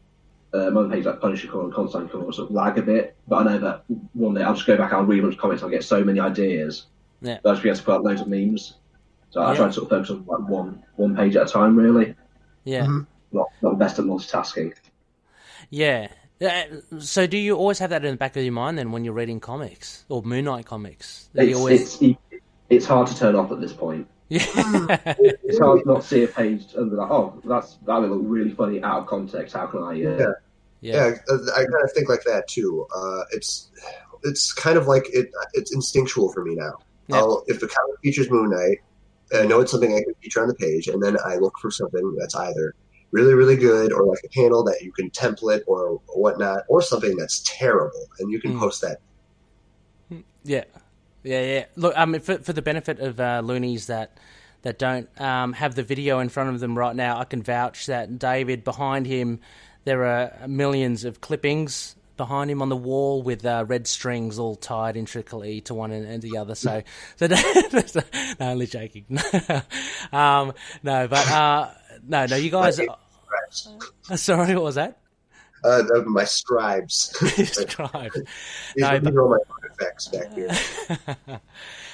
my page like Punisher Core and Constantine Core sort of lag a bit. But I know that one day I'll just go back and I'll read a bunch of comics. I'll get so many ideas. Yeah. That I'll just be able to put up loads of memes. So I try to sort of focus on like one page at a time, really. Yeah. Not the best at multitasking. Yeah. So do you always have that in the back of your mind then when you're reading comics or Moon Knight comics? It's hard to turn off at this point. Yeah. It's hard not to see a page and be like, oh, that would look really funny out of context. How can I... Yeah, I kind of think like that too. It's kind of like it's instinctual for me now. Yeah. If the comic features Moon Knight, I know it's something I can feature on the page, and then I look for something that's either really, really good or like a panel that you can template or whatnot, or something that's terrible, and you can post that. Yeah. Look, I mean, for the benefit of loonies that don't have the video in front of them right now, I can vouch that David, behind him, there are millions of clippings behind him on the wall with red strings all tied intricately to one and the other. So no, only joking. No, you guys. Sorry, what was that? My scribes. Scribes. These are my artifacts back here.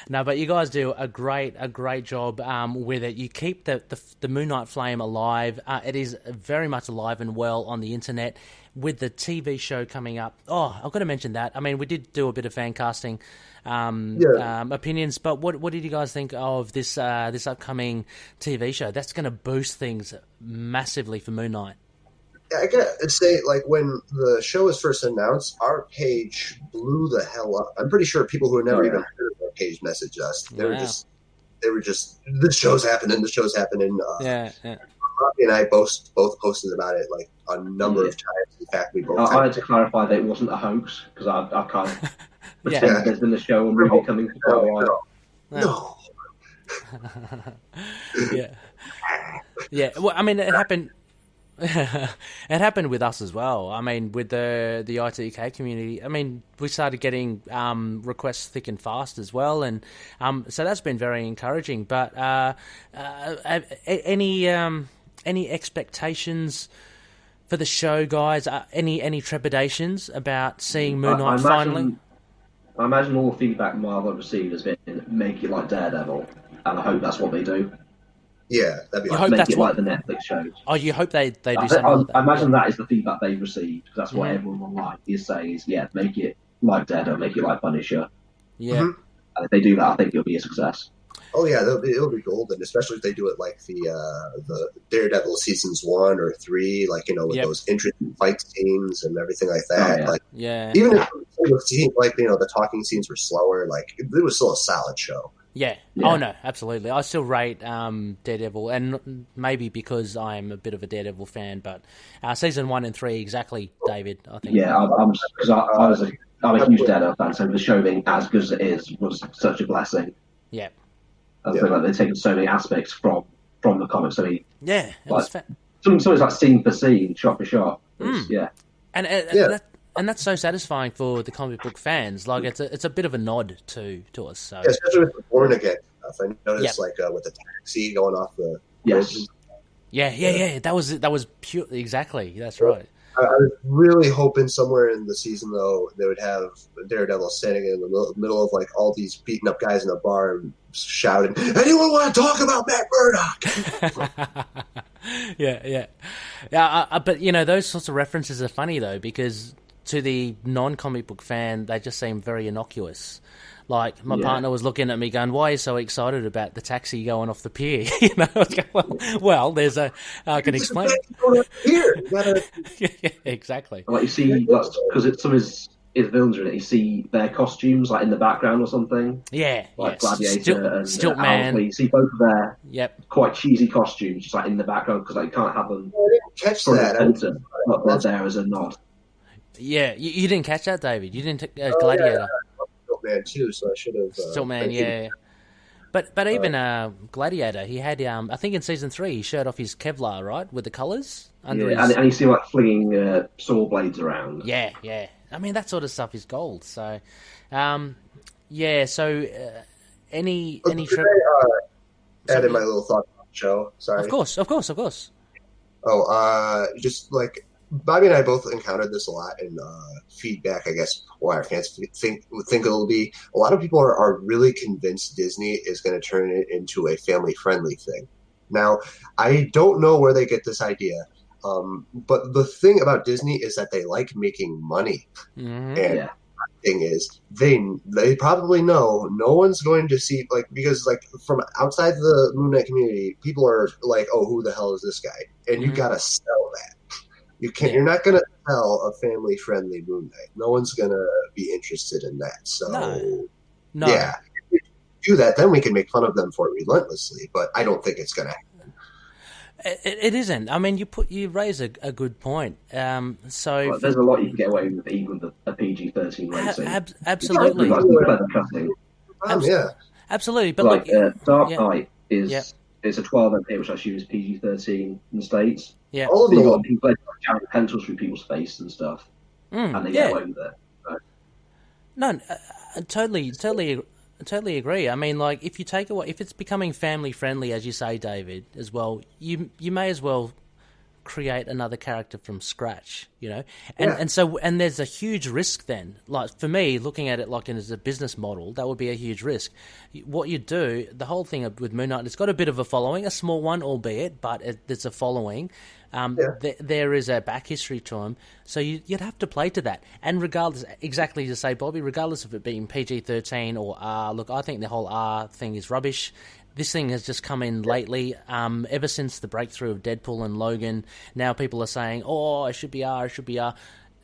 No, but you guys do a great job with it. You keep the Moon Knight flame alive. It is very much alive and well on the internet. With the TV show coming up, I've got to mention that. I mean, we did do a bit of fan casting opinions, but what did you guys think of this upcoming TV show? That's going to boost things massively for Moon Knight. I gotta say, like, when the show was first announced, our page blew the hell up. I'm pretty sure people who had never even heard of our page messaged us. They were just, this show's happening. Bobby and I both posted about it like a number of times. In fact, we both. I had to clarify that it wasn't a hoax because I can't pretend there's been a show or movie coming for quite a while. No. Yeah. Well, I mean, it happened. It happened with us as well. I mean, with the ITK community. I mean, we started getting requests thick and fast as well, and so that's been very encouraging. But any expectations for the show, guys? Any trepidations about seeing Moon Knight finally? I imagine all the feedback Marvel received has been make it like Daredevil, and I hope that's what they do. Yeah, that'd be. You hope that's like the Netflix shows. Oh, you hope they do something like that. I imagine that is the feedback they've received because that's what everyone online is saying. Make it like Daredevil, make it like Punisher. Yeah, and if they do that, I think it'll be a success. Oh yeah, it'll be golden, especially if they do it like the Daredevil seasons 1 or 3, like with those interesting fight scenes and everything like that. Even if the talking scenes were slower, like it was still a solid show. Yeah. Oh no, absolutely. I still rate Daredevil, and maybe because I'm a bit of a Daredevil fan, but season 1 and 3 exactly, David. I think. Yeah, I'm a huge Daredevil fan, so the show being as good as it is was such a blessing. Yeah. I feel like they've taken so many aspects from the comics. I mean, something's like scene for scene, shot for shot. And that's so satisfying for the comic book fans. Like it's a bit of a nod to us. So. Yeah, especially with the Born Again stuff. I noticed with the taxi going off the bridge. Yeah. That was pure. Exactly. That's right. I was really hoping somewhere in the season though they would have Daredevil standing in the middle of like all these beaten up guys in a bar and shouting, "Anyone want to talk about Matt Murdock?" Yeah. But those sorts of references are funny though because to the non-comic book fan, they just seem very innocuous. Like, my partner was looking at me going, why are you so excited about the taxi going off the pier? Well, there's I can explain. Here. Yeah, exactly. Like, you see, because some of his villains are in it, you see their costumes, like, in the background or something. Yeah. Like Gladiator and Stiltman. You see both of their quite cheesy costumes just, like, in the background, because you can't have them. I didn't catch that. But they're there as a nod. Yeah, you didn't catch that, David. You didn't Gladiator. Stiltman too, so I should have. Stiltman, yeah. But even Gladiator, he had I think in season 3 he showed off his Kevlar, right, with the colours under his... and you see like flinging saw blades around. Yeah. I mean, that sort of stuff is gold. So, yeah. So, any add in my little thought on the show. Sorry. Of course. Oh, just like Bobby and I both encountered this a lot in feedback, I guess, why our fans think it'll be. A lot of people are really convinced Disney is going to turn it into a family-friendly thing. Now, I don't know where they get this idea, but the thing about Disney is that they like making money. Mm-hmm. And the thing is, they probably know no one's going to see, like, because, like, from outside the Moon Knight community, people are like, oh, who the hell is this guy? And you got to sell that. You can't. You're not going to sell a family-friendly Moon Knight. No one's going to be interested in that. So, no. Yeah, if we do that, then we can make fun of them for it relentlessly. But I don't think it's going to happen. It isn't. I mean, you raise a good point. So there's a lot you can get away with even with a PG-13 rating. Absolutely. Absolutely. But like Dark yeah. Knight is it's a 12 MP, which I assume is PG-13 in the States. Yeah. All of them people jamming pencils through people's face and stuff, and they get away with it. So. No, totally agree. I mean, like, if you take away, if it's becoming family friendly, as you say, David, as well, you may as well create another character from scratch, you know, and so there's a huge risk then. Like, for me, looking at it like as a business model, that would be a huge risk. What you do, the whole thing with Moon Knight, it's got a bit of a following, a small one, albeit, but it's a following. There is a back history to him, so you'd have to play to that. And regardless, exactly to say, Bobby, regardless of it being PG-13 or R, look, I think the whole R thing is rubbish. This thing has just come in lately. Ever since the breakthrough of Deadpool and Logan, now people are saying, "Oh, it should be R, it should be R."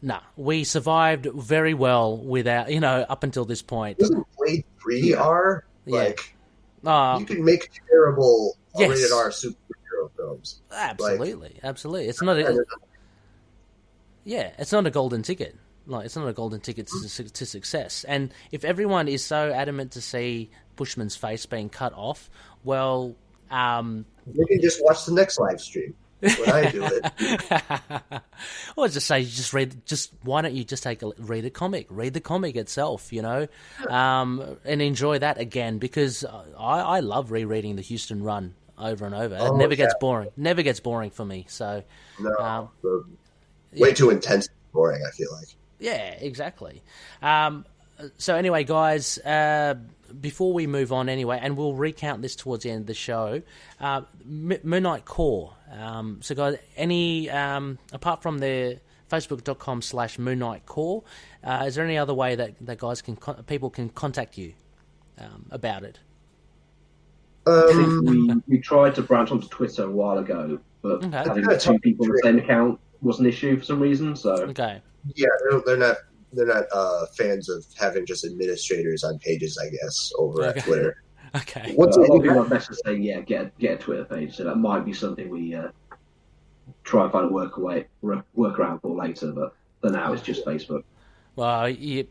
No, we survived very well without, up until this point. Isn't Blade 3 R? Like, you can make terrible rated R superhero films. Absolutely, absolutely. It's not it's not a golden ticket. Like, it's not a golden ticket to success. And if everyone is so adamant to see Bushman's face being cut off, well, you can just watch the next live stream when I do it. Or just say, why don't you just read the comic itself, and enjoy that again, because I love rereading the Houston run over and over. It never gets boring. Never gets boring for me. So, way too intense and boring, I feel like. Yeah, exactly. So anyway, guys, before we move on anyway, and we'll recount this towards the end of the show, Moon Knight Core. So guys, apart from the facebook.com/Moon Knight Core, is there any other way that guys people can contact you about it? We tried to branch onto Twitter a while ago, but having two people on the same account was an issue for some reason. So yeah, they're not fans of having just administrators on pages, I guess, over at Twitter. Okay. What's a lot of people are best to say, get a Twitter page. So that might be something we try and find a workaround for later. But for now, it's just Facebook. Well, you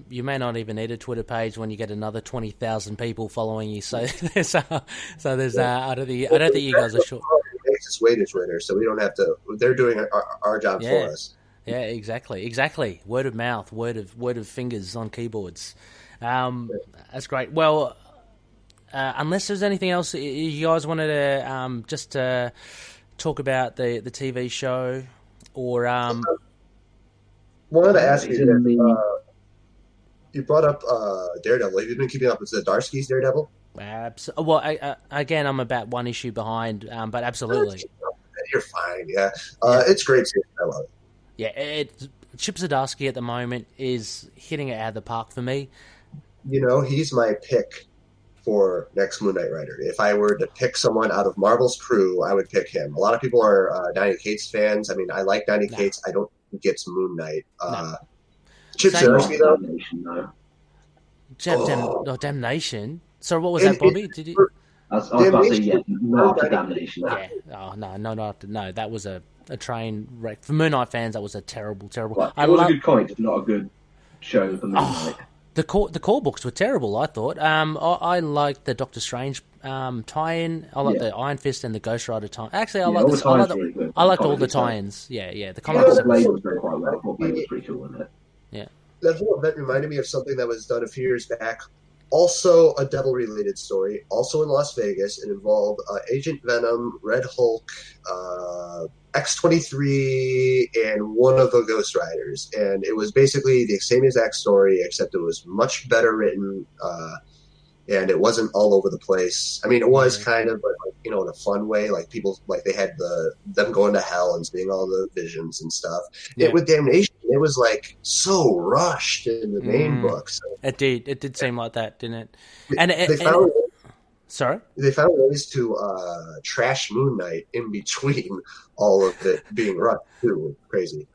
may not even need a Twitter page when you get another 20,000 people following you. So there's I don't think you guys are sure. It makes its way to Twitter, so we don't have to. They're doing our job for us. Yeah, exactly. Word of mouth, word of fingers on keyboards. That's great. Well, unless there's anything else you guys wanted to just talk about the TV show, or wanted to ask you. You brought up Daredevil. Have you been keeping up with Zdarsky's Daredevil? Well, again, I'm about one issue behind, but absolutely. You're fine. Yeah, it's great series. I love it. Yeah, Chip Zdarsky at the moment is hitting it out of the park for me. He's my pick for next Moon Knight writer. If I were to pick someone out of Marvel's crew, I would pick him. A lot of people are Donny Cates fans. I mean, I like Donny Cates. I don't think it's Moon Knight. Chip Zdarsky, though? Damnation. So what was that, Bobby? Did you? I was about to say, not Damnation. Yeah. Oh, no. That was a train wreck. For Moon Knight fans, that was a terrible. Well, it was a good comic, not a good show for Moon Knight. The core books were terrible, I thought. I liked the Doctor Strange tie-in. I liked the Iron Fist and the Ghost Rider tie-in. Actually, I liked all the tie-ins. Yeah. The comics. Blade was very quite well. Blade was pretty cool, wasn't it? Yeah. That whole event reminded me of something that was done a few years back. Also a devil-related story, also in Las Vegas. It involved Agent Venom, Red Hulk, X-23, and one of the Ghost Riders. And it was basically the same exact story, except it was much better written, and it wasn't all over the place. I mean, it was kind of, but in a fun way. Like people, like they had them going to hell and seeing all the visions and stuff. Yeah. With Damnation, it was like so rushed in the main books. It did seem like that, didn't it? They found ways to trash Moon Knight in between all of it being rushed too. Crazy.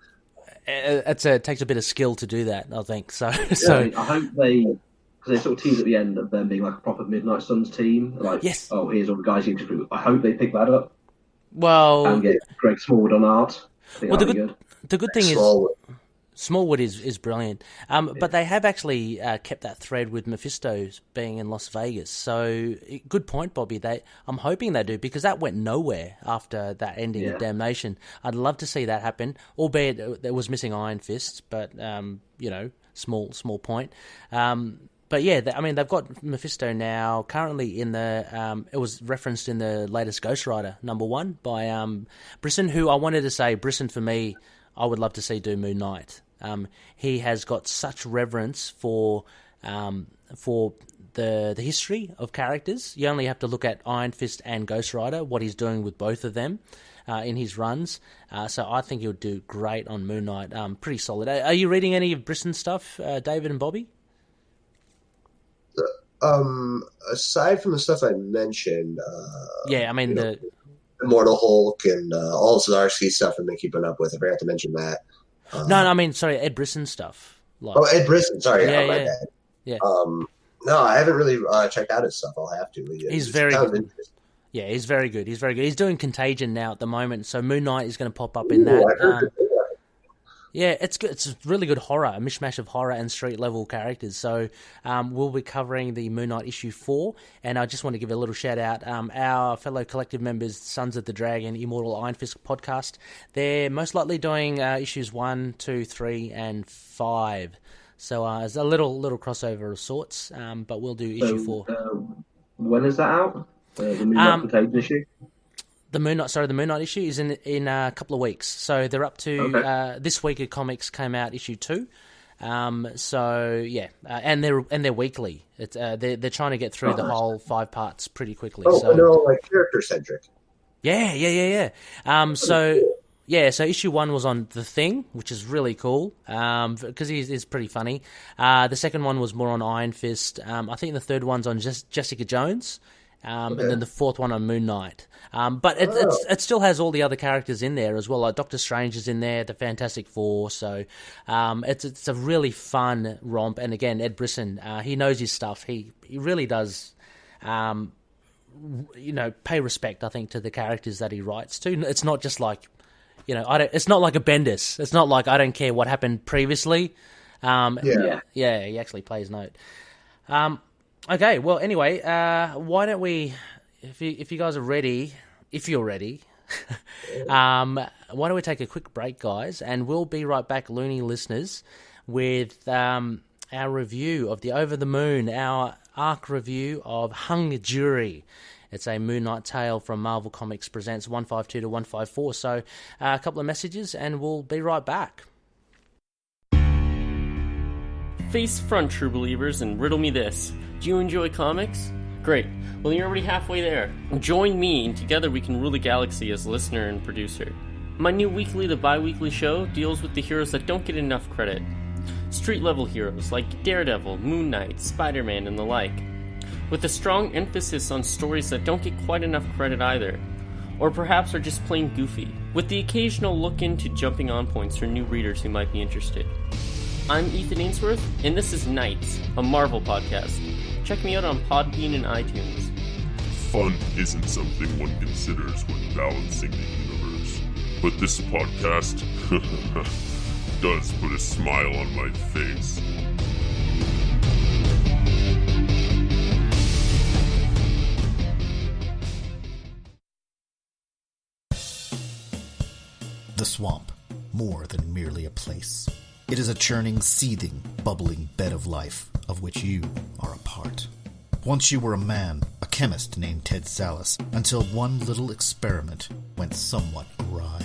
It takes a bit of skill to do that, I think. So I hope because they sort of tease at the end of them being like a proper Midnight Suns team. Like, here's all the guys you can do. I hope they pick that up. Well, and get Greg Smallwood on art. The good thing is Smallwood is brilliant. But they have actually kept that thread with Mephisto being in Las Vegas. So good point, Bobby. I'm hoping they do, because that went nowhere after that ending of Damnation. I'd love to see that happen, albeit it was missing Iron Fist, but small point. But yeah, they've got Mephisto now currently in the. It was referenced in the latest Ghost Rider #1 by Brisson, who I wanted to say Brisson for me. I would love to see do Moon Knight. He has got such reverence for the history of characters. You only have to look at Iron Fist and Ghost Rider, what he's doing with both of them in his runs. So I think he'll do great on Moon Knight. Pretty solid. Are you reading any of Brisson's stuff, David and Bobby? Aside from the stuff I mentioned, the Immortal Hulk and all Zdarsky stuff I've been keeping up with. I forgot to mention that. Sorry, Ed Brisson stuff. Ed Brisson. Sorry, my bad. Yeah. No, I haven't really checked out his stuff. I'll have to. He's very good. Yeah, he's very good. He's doing Contagion now at the moment, so Moon Knight is going to pop up in that. Yeah, it's good. It's really good horror, a mishmash of horror and street level characters. So we'll be covering the Moon Knight issue 4, and I just want to give a little shout out. Our fellow collective members, Sons of the Dragon, Immortal Iron Fist podcast, they're most likely doing issues 1, 2, 3, and 5. So it's a little crossover of sorts, but we'll do issue 4. When is that out? The Moon Knight Contagion issue? The Moon Knight issue is in a couple of weeks. So they're up to this week of comics came out issue 2. And they're weekly. It's they're trying to get through the whole 5 parts pretty quickly. Character centric. Yeah. So issue 1 was on The Thing, which is really cool because he's pretty funny. The second one was more on Iron Fist. I think the third one's on Jessica Jones. And then the fourth one on Moon Knight. But it still has all the other characters in there as well. Like Doctor Strange is in there, the Fantastic Four. So it's a really fun romp. And again, Ed Brisson, he knows his stuff. He really does, pay respect, I think, to the characters that he writes to. It's not just like, it's not like a Bendis. It's not like I don't care what happened previously. He actually plays note. Okay, well, anyway, why don't we, if you guys are ready, if you're ready, why don't we take a quick break, guys, and we'll be right back, loony listeners, with our review of the Over the Moon, our arc review of Hung Jury. It's a Moon Knight tale from Marvel Comics Presents 152 to 154. So a couple of messages, and we'll be right back. Face front, true believers, and riddle me this. Do you enjoy comics? Great. Well, you're already halfway there. Join me, and together we can rule the galaxy as listener and producer. My new weekly to bi-weekly show deals with the heroes that don't get enough credit. Street-level heroes like Daredevil, Moon Knight, Spider-Man, and the like. With a strong emphasis on stories that don't get quite enough credit either. Or perhaps are just plain goofy, with the occasional look into jumping on points for new readers who might be interested. I'm Ethan Ainsworth, and this is Knights, a Marvel podcast. Check me out on Podbean and iTunes. Fun isn't something one considers when balancing the universe, but this podcast does put a smile on my face. The swamp, more than merely a place. It is a churning, seething, bubbling bed of life, of which you are a part. Once you were a man, a chemist named Ted Salas, until one little experiment went somewhat awry.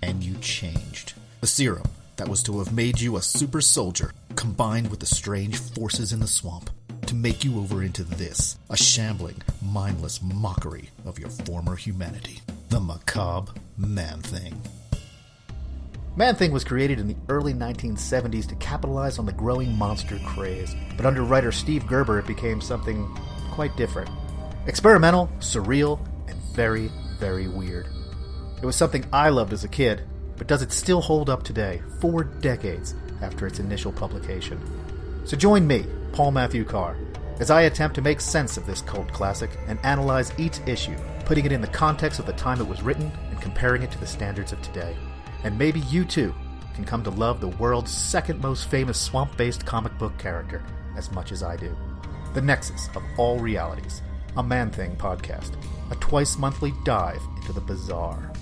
And you changed. The serum that was to have made you a super soldier, combined with the strange forces in the swamp, to make you over into this, a shambling, mindless mockery of your former humanity. The macabre Man-Thing. Man-Thing was created in the early 1970s to capitalize on the growing monster craze, but under writer Steve Gerber it became something quite different. Experimental, surreal, and very, very weird. It was something I loved as a kid, but does it still hold up today, 4 decades after its initial publication? So join me, Paul Matthew Carr, as I attempt to make sense of this cult classic and analyze each issue, putting it in the context of the time it was written and comparing it to the standards of today. And maybe you too can come to love the world's second most famous swamp-based comic book character as much as I do. The Nexus of All Realities, a Man-Thing podcast, a twice-monthly dive into the bizarre.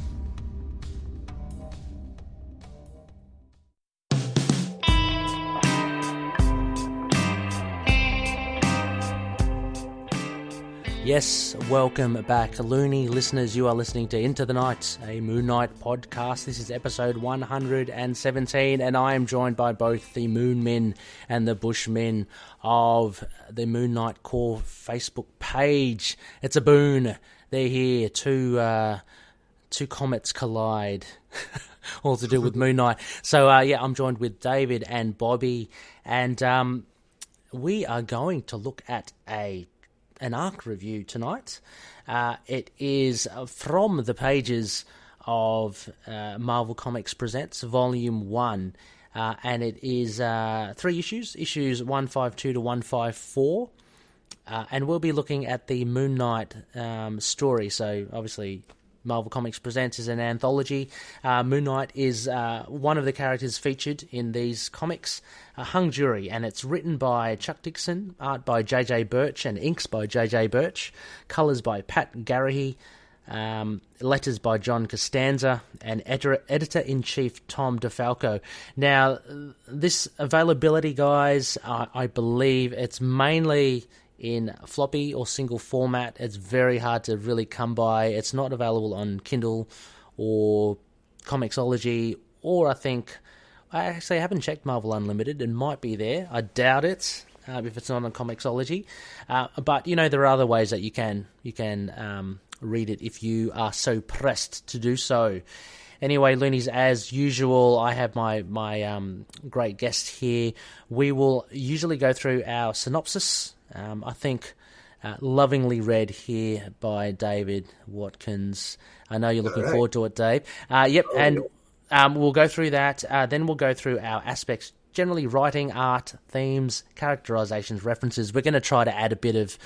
Yes, welcome back, Looney listeners. You are listening to Into the Night, a Moon Knight podcast. This is episode 117, and I am joined by both the Moonmen and the Bushmen of the Moon Knight Corps Facebook page. It's a boon. They're here. Two comets collide, all to do with Moon Knight. So, I'm joined with David and Bobby, and we are going to look at an arc review tonight. It is from the pages of Marvel Comics Presents Volume 1, and it is 3 issues 152 to 154, and we'll be looking at the Moon Knight story. So obviously Marvel Comics Presents is an anthology. Moon Knight is one of the characters featured in these comics, hung jury, and it's written by Chuck Dixon, art by J.J. Birch, and inks by J.J. Birch, colours by Pat Garrahy, letters by John Costanza, and editor-in-chief Tom DeFalco. Now, this availability, guys, I believe it's mainly in floppy or single format. It's very hard to really come by. It's not available on Kindle or Comixology, or I haven't checked Marvel Unlimited. It might be there. I doubt it if it's not on Comixology. But there are other ways that you can read it if you are so pressed to do so. Anyway, Loonies, as usual, I have my great guest here. We will usually go through our synopsis. Lovingly read here by David Watkins. I know you're looking forward to it, Dave. We'll go through that. Then we'll go through our aspects, generally writing, art, themes, characterizations, references. We're going to try to add a bit of,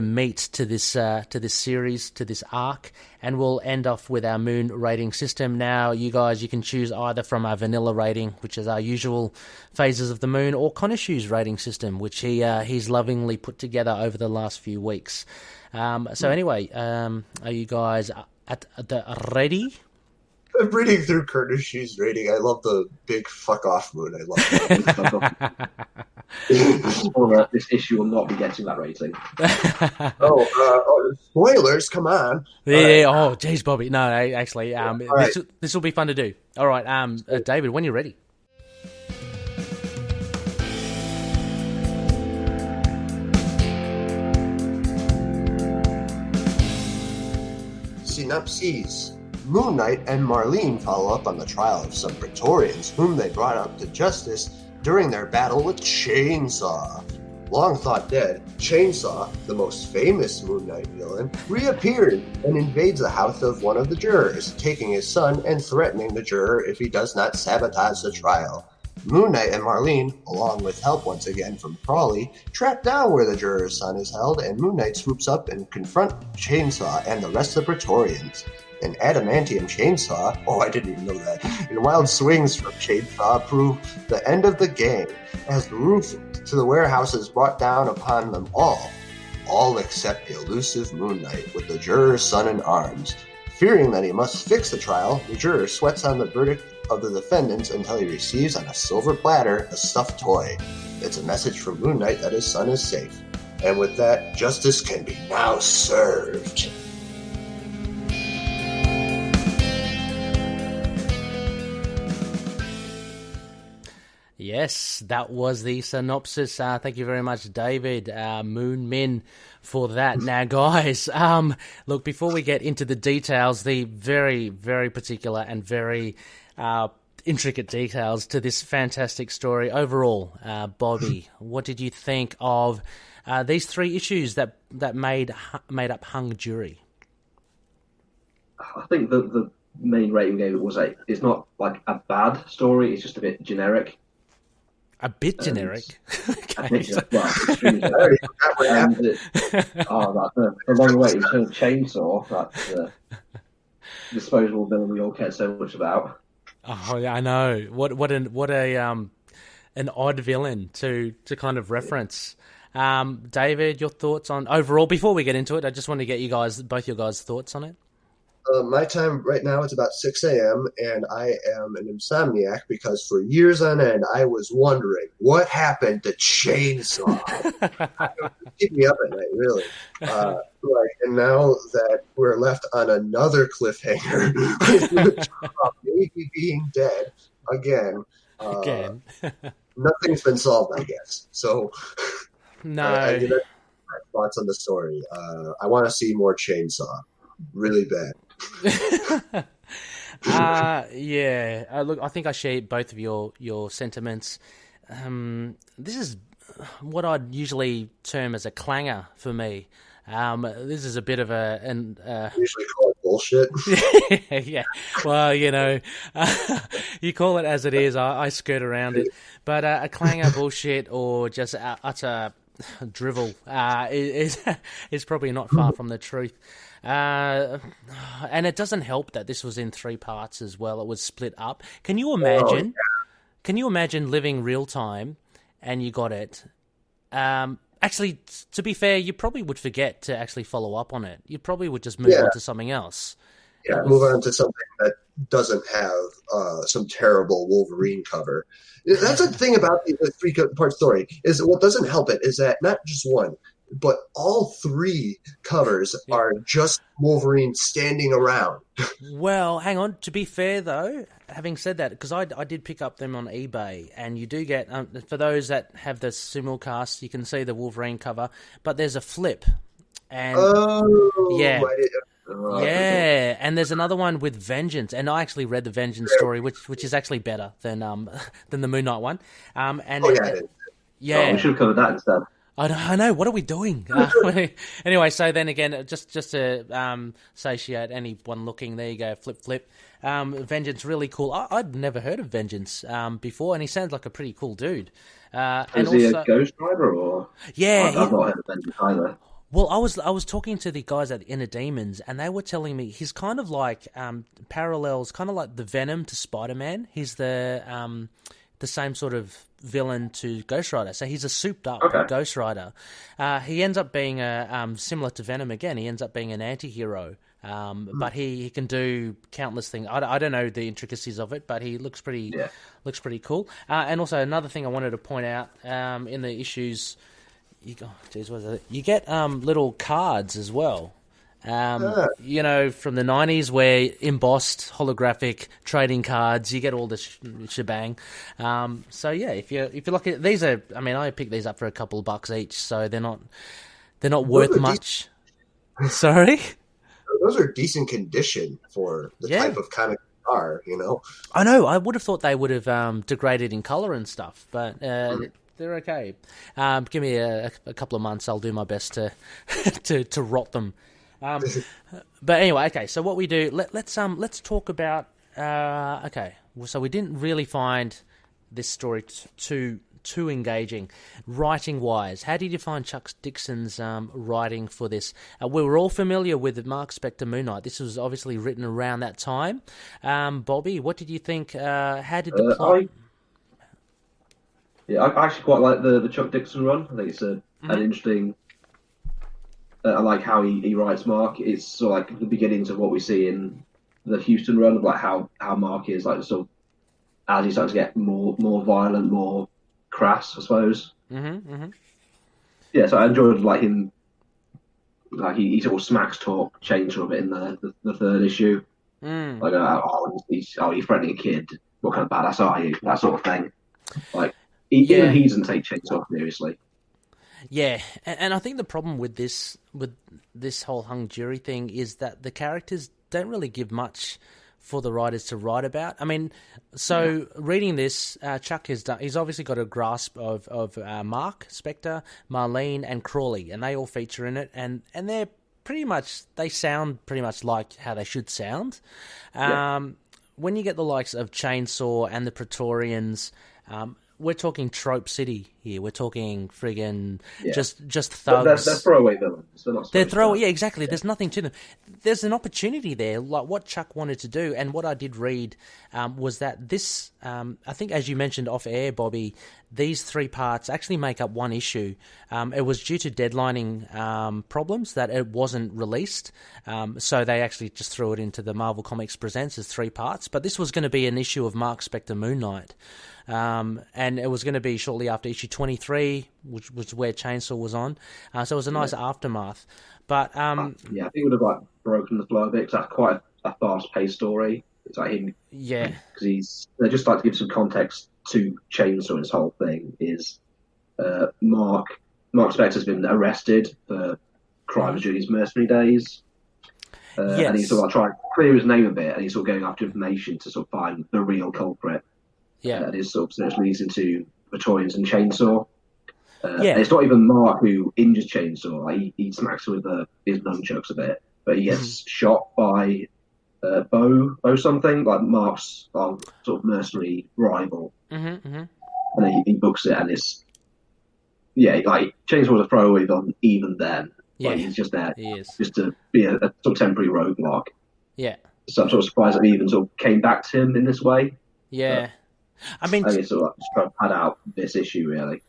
meat to this series, to this arc, and we'll end off with our moon rating system. Now, you guys, you can choose either from our vanilla rating, which is our usual phases of the moon, or Khonshu's rating system, which he's lovingly put together over the last few weeks. Anyway, are you guys at the ready? I'm reading through Khonshu's rating. I love the big fuck off moon. I love that. This issue will not be getting that rating. Spoilers! Come on. Yeah. Oh, jeez, Bobby. No, actually, this will be fun to do. All right, David, when you're ready. Synopsis. Moon Knight and Marlene follow up on the trial of some Pretorians whom they brought up to justice during their battle with Chainsaw. Long thought dead, Chainsaw, the most famous Moon Knight villain, reappeared and invades the house of one of the jurors, taking his son and threatening the juror if he does not sabotage the trial. Moon Knight and Marlene, along with help once again from Crawley, track down where the juror's son is held, and Moon Knight swoops up and confront Chainsaw and the rest of the Pretorians. An adamantium chainsaw, I didn't even know that, and wild swings from Chainsaw prove the end of the game, as the roof to the warehouse is brought down upon them all except the elusive Moon Knight with the juror's son in arms. Fearing that he must fix the trial, the juror sweats on the verdict of the defendants until he receives on a silver platter a stuffed toy. It's a message from Moon Knight that his son is safe. And with that, justice can be now served. Yes, that was the synopsis. Thank you very much, David Moonmin, for that. Now, guys, look, before we get into the details, the very, very particular and very intricate details to this fantastic story overall, Bobby, what did you think of these 3 issues that made up Hung Jury? I think the main rating gave it was it's not like a bad story, it's just a bit generic. A bit generic. Okay. Extremely generic. The long way to turn chainsaw, that disposable villain we all care so much about. Oh, yeah, I know. What an odd villain to kind of reference. David, your thoughts on overall? Before we get into it, I just want to get both your guys' thoughts on it. My time right now is about 6 a.m. and I am an insomniac because for years on end I was wondering what happened to Chainsaw. Keep me up at night, really. And now that we're left on another cliffhanger, maybe being dead again. Nothing's been solved, I guess. So, no. I my thoughts on the story. I want to see more Chainsaw, really bad. Look, I think I share both of your sentiments. This is what I'd usually term as a clanger for me. This is a bit of usually call it bullshit. Yeah. Well, you call it as it is. I skirt around it, but a clanger, bullshit, or just utter drivel is probably not far from the truth. And it doesn't help that this was in 3 parts as well. It was split up. Can you imagine? Can you imagine living real time and you got it? Actually, to be fair, you probably would forget to actually follow up on it. You probably would just move on to something else. Yeah, move on to something that doesn't have some terrible Wolverine cover. That's the thing about the 3-part story, is what doesn't help it is that not just one, but all 3 covers are just Wolverine standing around. Well, hang on. To be fair, though, having said that, because I did pick up them on eBay, and you do get, for those that have the simulcast, you can see the Wolverine cover, but there's a flip. And yeah, and there's another one with Vengeance, and I actually read the Vengeance story, which is actually better than the Moon Knight one. We should have covered that instead. I know. What are we doing? Anyway, so then again, just to satiate anyone looking, there you go, flip. Vengeance, really cool. I'd never heard of Vengeance before, and he sounds like a pretty cool dude. Is he a Ghost Rider or? Yeah, I've not heard of Vengeance either. Well, I was talking to the guys at Inner Demons, and they were telling me he's kind of like parallels, kind of like the Venom to Spider-Man. He's the same sort of villain to Ghost Rider. So he's a souped-up Ghost Rider. He ends up being similar to Venom again. He ends up being an anti-hero. But he can do countless things. I don't know the intricacies of it, but he looks pretty cool. And also another thing I wanted to point out in the issues, you get little cards as well. From the 90s, where embossed holographic trading cards, you get all the shebang. So yeah, if you look at these, I picked these up for a couple of bucks each, so they're not worth much. Sorry, those are decent condition for the type of comic they are. I know. I would have thought they would have degraded in color and stuff, but they're okay. Give me a couple of months. I'll do my best to rot them. But anyway, okay. So what we do? Let's talk about. So we didn't really find this story too engaging, writing wise. How did you find Chuck Dixon's writing for this? We were all familiar with Mark Spector Moon Knight. This was obviously written around that time. Bobby, what did you think? How did the plot? I actually quite like the Chuck Dixon run. I think it's an interesting I like how he writes Mark. It's sort of like the beginnings of what we see in the Houston run of like how Mark is like sort of as he starts to get more violent, more crass, I suppose. Yeah, so I enjoyed like him. Like he sort of smacks talk Chainsaw a bit in the third issue. Like he's threatening a kid. What kind of badass are you? That sort of thing. Like even he doesn't take Chainsaw seriously. Yeah, and I think the problem with this whole hung jury thing is that the characters don't really give much for the writers to write about. I mean, reading this, Chuck he's obviously got a grasp of Mark, Spectre, Marlene, and Crawley, and they all feature in it, and they're they sound pretty much like how they should sound. When you get the likes of Chainsaw and the Pretorians, we're talking trope city here. We're talking friggin' just thugs. They're throwaway villains. They're throwaway. Yeah, exactly. There's nothing to them. There's an opportunity there. Like what Chuck wanted to do, and what I did read was that this. I think, as you mentioned off air, Bobby, these 3 parts actually make up one issue. It was due to deadlining problems that it wasn't released, so they actually just threw it into the Marvel Comics Presents as 3 parts. But this was going to be an issue of Mark Spectre Moon Knight. And it was going to be shortly after issue 23, which was where Chainsaw was on. So it was a nice aftermath. But I think it would have like broken the flow a bit because that's quite a fast-paced story. It's like him, because they just like to give some context to Chainsaw. His whole thing is Mark Spector's been arrested for crimes during his mercenary days. And he's sort of like trying to clear his name a bit, and he's sort of going after information to sort of find the real culprit. And his sort of search leads into Pretorians and Chainsaw. And it's not even Mark who injures Chainsaw. Like, he smacks him with his nunchucks a bit, but he gets shot by Bo something, like Mark's sort of mercenary rival. And then he books it, and it's like Chainsaw was a throwaway villain even then. Like, he's just there just to be a sort of temporary roadblock. So I'm sort of surprised that he even sort of came back to him in this way. I mean, I guess sort of just trying to pad out this issue, really.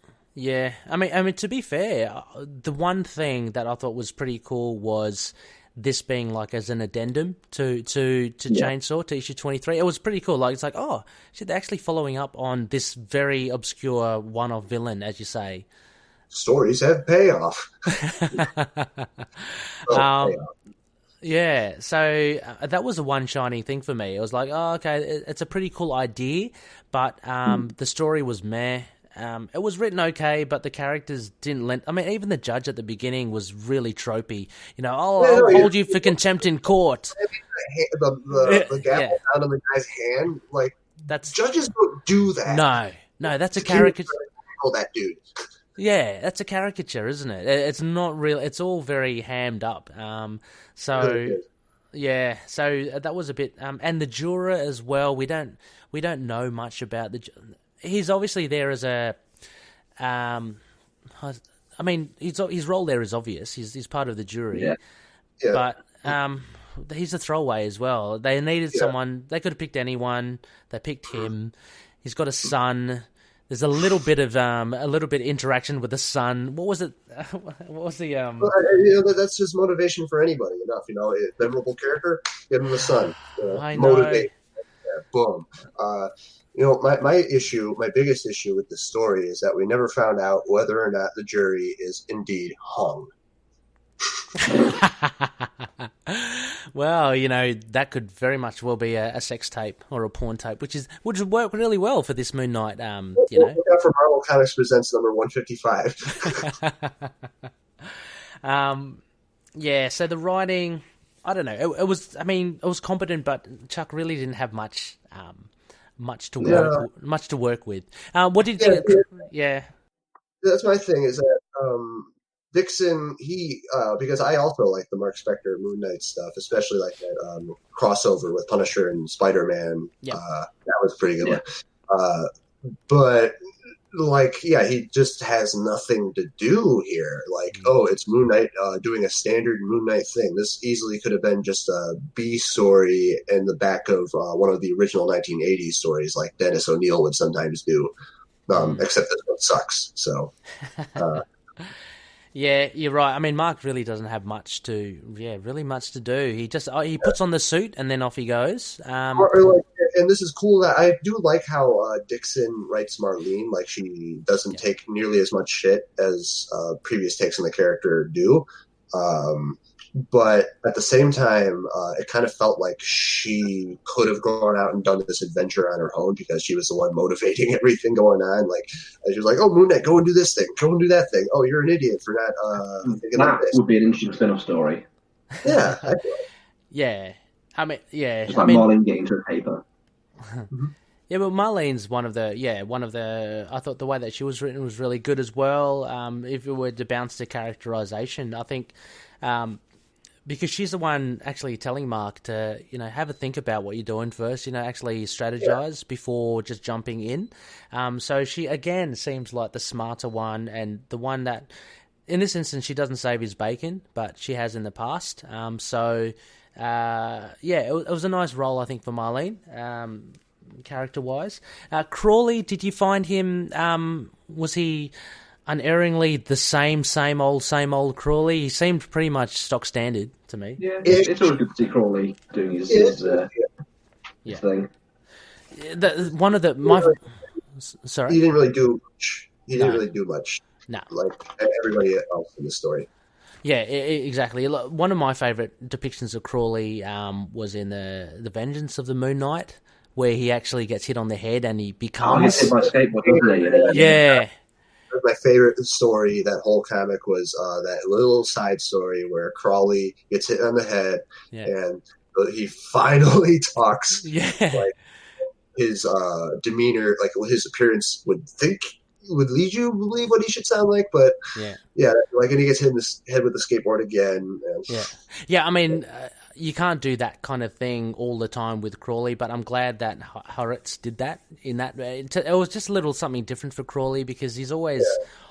I mean, to be fair, the one thing that I thought was pretty cool was this being like as an addendum to Chainsaw, to issue 23. It was pretty cool. Like, it's like, oh, shit, they're actually following up on this very obscure one-off villain, as you say. Stories have payoff. Yeah, so that was the one shining thing for me. It was like, oh, okay, it's a pretty cool idea, but the story was meh. It was written okay, but the characters didn't lend... I mean, even the judge at the beginning was really tropey. You know, I'll hold you for contempt in court. The gavel down on the guy's hand, like, judges don't do that. No, that's a caricature. That dude. Yeah, that's a caricature, isn't it? It's not real. It's all very hammed up. So that was a bit. And the juror as well. We don't know much about the. He's obviously there as a. I mean, his role there is obvious. He's part of the jury. But he's a throwaway as well. They needed someone. They could have picked anyone. They picked him. He's got a son. There's a little bit of interaction with the son. What was it? What was the? That's just motivation for anybody. Enough, a memorable character. Give him a son. I know. Motivate. Boom. My biggest issue with this story is that we never found out whether or not the jury is indeed hung. Well, that could very much well be a sex tape or a porn tape, which would work really well for this Moon Knight. Look out for Marvel Comics Presents number 155. So the writing, I don't know. It was competent, but Chuck really didn't have much to work with. What did you think? Yeah, that's my thing. Is that Dixon, because I also like the Mark Spector Moon Knight stuff, especially like that crossover with Punisher and Spider-Man. That was pretty good. But he just has nothing to do here. It's Moon Knight doing a standard Moon Knight thing. This easily could have been just a B story in the back of one of the original 1980s stories, like Dennis O'Neil would sometimes do. Except this one sucks. So. Yeah, you're right. I mean, Mark really doesn't have much to do. He just he puts on the suit and then off he goes. And this is cool that I do like how Dixon writes Marlene. Like, she doesn't take nearly as much shit as previous takes on the character do. But at the same time, it kind of felt like she could have gone out and done this adventure on her own because she was the one motivating everything going on. Like, she was like, "Oh, Moon Knight, go and do this thing. Go and do that thing. Oh, you're an idiot for not thinking that like this." Would be an interesting spin-off story. Yeah. I feel like. Yeah. I mean, yeah. Just like Marlene getting to the paper. Yeah, but Marlene's one of the. I thought the way that she was written was really good as well. If it were to bounce to characterization, I think, because she's the one actually telling Mark to, have a think about what you're doing first. Actually strategize before just jumping in. So she again seems like the smarter one and the one that, in this instance, she doesn't save his bacon, but she has in the past. It was a nice role, I think, for Marlene, character-wise. Crawley, did you find him, was he unerringly the same old Crawley? He seemed pretty much stock standard to me. Yeah, it's always good to see Crawley doing his thing. Sorry? He didn't really do much. No. Like everybody else in the story. Yeah, exactly. One of my favourite depictions of Crawley was in the Vengeance of the Moon Knight, where he actually gets hit on the head and he becomes... hit by skateboard, doesn't he? Yeah. My favorite story, that whole comic, was that little side story where Crawley gets hit on the head and he finally talks. Yeah. Like, his demeanor, like his appearance would lead you to believe what he should sound like, but like, and he gets hit in the head with the skateboard again. And... I mean, you can't do that kind of thing all the time with Crawley, but I'm glad that Hurwitz did that. It was just a little something different for Crawley because he's always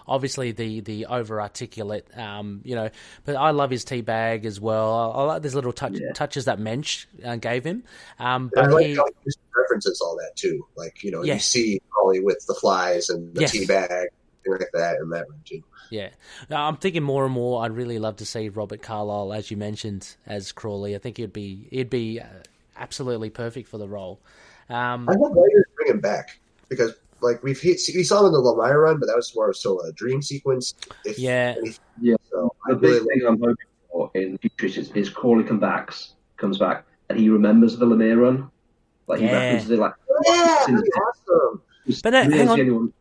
obviously the over articulate, but I love his tea bag as well. I like these little touches that Mensch gave him. But I like how he references all that too. Like, you see Crawley with the flies and the tea bag, things like that, and that one too. Yeah. I'm thinking more and more I'd really love to see Robert Carlyle, as you mentioned, as Crawley. I think he'd be absolutely perfect for the role. I hope writers bring him back because, like, we saw him in the Lemire run, but that was more still a dream sequence. So the big thing I'm hoping for in future is Crawley comes back, and he remembers the Lemire run. Like, he references it like, that'd be awesome. But hang on.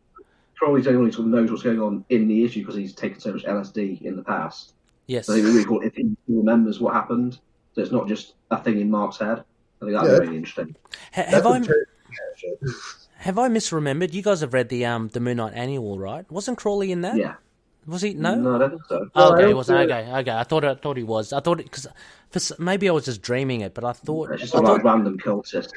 Crawley's the only one who knows what's going on in the issue because he's taken so much LSD in the past. Yes. So I think it'd be really cool if he remembers what happened. So it's not just a thing in Mark's head. I think that'd be really interesting. Have I misremembered? You guys have read the Moon Knight annual, right? Wasn't Crawley in that? Yeah. Was he? No? No, I don't think so. Oh, okay, he wasn't. Okay. I thought he was. I thought it because maybe I was just dreaming it, but I thought it's just like random cultists,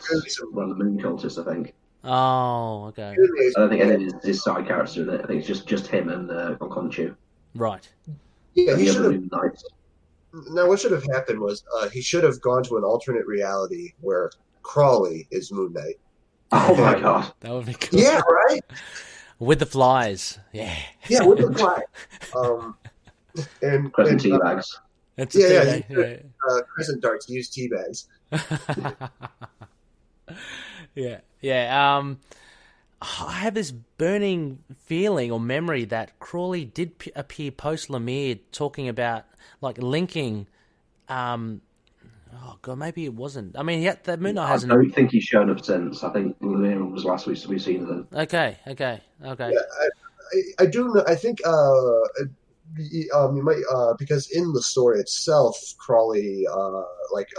random moon cultists, I think. Oh, okay. I don't think any of his side characters are in it. I think it's just him and Khonshu. Right. Yeah, he should have. Now, what should have happened was he should have gone to an alternate reality where Crawley is Moon Knight. Oh my god, that would be cool. Yeah, right. With the flies, yeah, with the flies, and tea bags. Crescent darts use tea bags. Yeah. I have this burning feeling or memory that Crawley did appear post Lemire talking about like linking. Oh god, maybe it wasn't. I mean, the Moon Knight hasn't. I don't think he's shown up since. I think Lemire was last week, so we've seen them. Okay. Yeah, I do know. I think you might because in the story itself, Crawley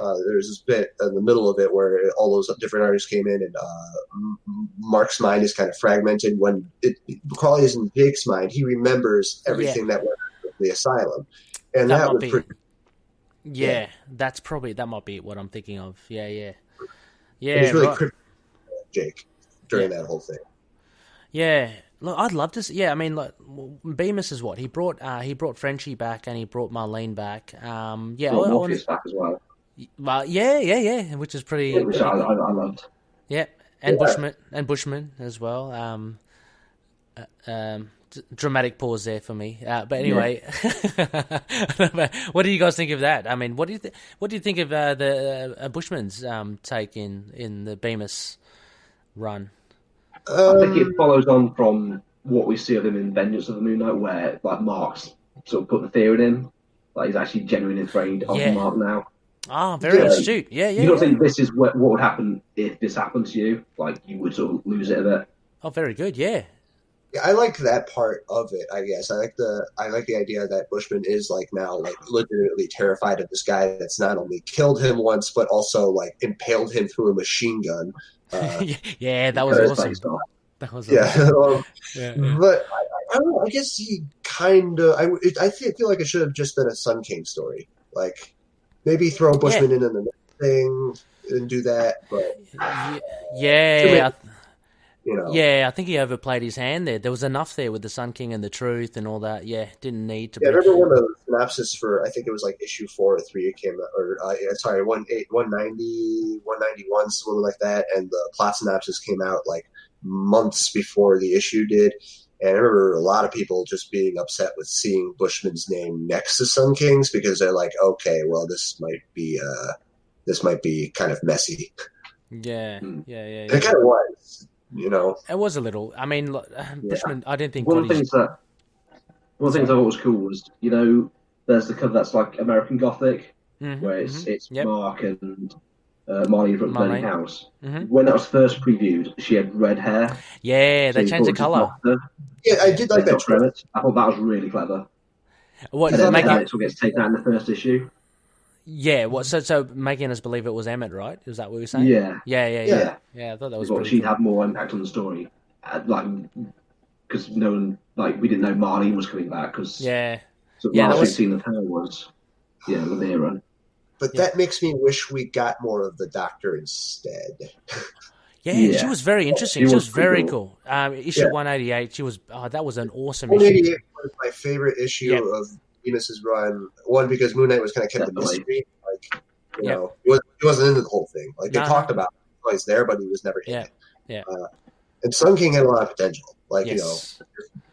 there's this bit in the middle of it where all those different artists came in, and Mark's mind is kind of fragmented. When Crawley is in Jake's mind, he remembers everything that went on with the asylum, and that would be. That might be what I'm thinking of. Yeah. He's really cryptic, Jake, during that whole thing. Yeah. Look, I'd love to see. Yeah, I mean, like, Bemis is what he brought Frenchie back and he brought Marlene back. Morpheus back as well. Yeah, which is pretty. Which I loved. Yeah, and Bushman as well. Dramatic pause there for me. But anyway, what do you guys think of that? I mean, what do you think of the Bushman's take in the Bemis run? I think it follows on from what we see of him in Vengeance of the Moon Knight, where like Mark's sort of put the fear in him, like he's actually genuinely afraid of Mark now. Ah, very astute. Yeah. You don't think this is what would happen if this happened to you? Like you would sort of lose it a bit. Oh, very good. Yeah. Yeah, I like that part of it. I guess I like the idea that Bushman is like now like legitimately terrified of this guy that's not only killed him once but also like impaled him through a machine gun. Yeah, that was awesome. That was awesome. But I don't know. I guess he kind of. I feel like it should have just been a Sun King story. Like maybe throw Bushman in the next thing and do that. But I think he overplayed his hand there. There was enough there with the Sun King and the truth and all that. Yeah, didn't need to. Yeah, I remember when the synopsis for I think it was like issue 4 or 3 it came out, or 190, 191, something like that, and the plot synopsis came out like months before the issue did. And I remember a lot of people just being upset with seeing Bushman's name next to Sun King's because they're like, okay, well, this might be kind of messy. Yeah. It kind of was. You know, it was a little. I mean, Bushman. I didn't think one of the things I thought was cool was there's the cover that's like American Gothic, where it's Mark and Marlene from Burning House. When that was first previewed, she had red hair. Yeah, they changed the colour. Yeah, I did like that trend. I thought that was really clever. What and then it gets taken out in the first issue. Yeah, so making us believe it was Emmett, right? Is that what you were saying? Yeah. Yeah, I thought that was pretty she'd cool. have more impact on the story, because no one, we didn't know Marlene was coming back, because the last scene of her was, with Aaron. But that makes me wish we got more of the Doctor instead. Yeah, she was very interesting. She was very cool. Issue 188, she was. That was an awesome issue. 188 was my favorite issue of Venus's run. One, because Moon Knight was kind of kept a mystery. He wasn't into the whole thing. Like they talked about him. He's there, but he was never in it. Yeah. And Sun King had a lot of potential.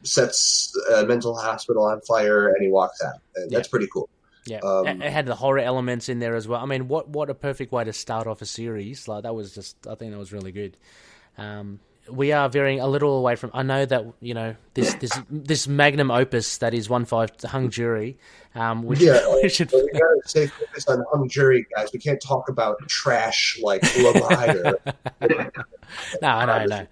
Sets a mental hospital on fire and he walks out, and that's pretty cool. Yeah, it had the horror elements in there as well. I mean, what a perfect way to start off a series. Like that was just, I think that was really good. We are veering a little away from. I know that this magnum opus that is 1/5 Hung Jury. We should. We gotta stay focused on Hung Jury, guys. We can't talk about trash like Love Hider. No.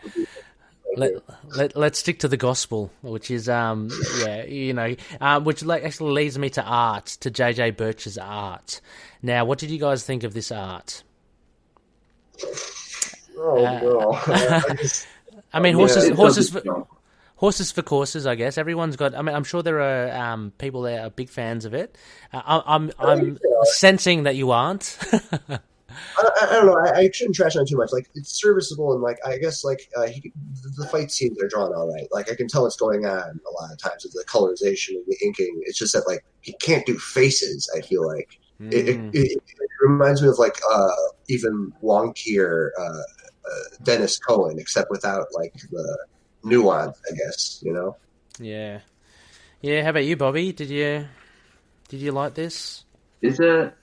Let's stick to the gospel, which is which actually leads me to art, to J.J. Birch's art. Now, what did you guys think of this art? I mean, horses for courses, I guess. Everyone's got. I mean, I'm sure there are people that are big fans of it. I'm sensing that you aren't. I don't know. I shouldn't trash on too much. Like it's serviceable, and I guess the fight scenes are drawn all right. Like I can tell what's going on a lot of times with the colorization and the inking. It's just that he can't do faces. I feel like it reminds me of even Wonkier Dennis Cohen, except without the nuance. I guess Yeah. How about you, Bobby? Did you like this? Is it?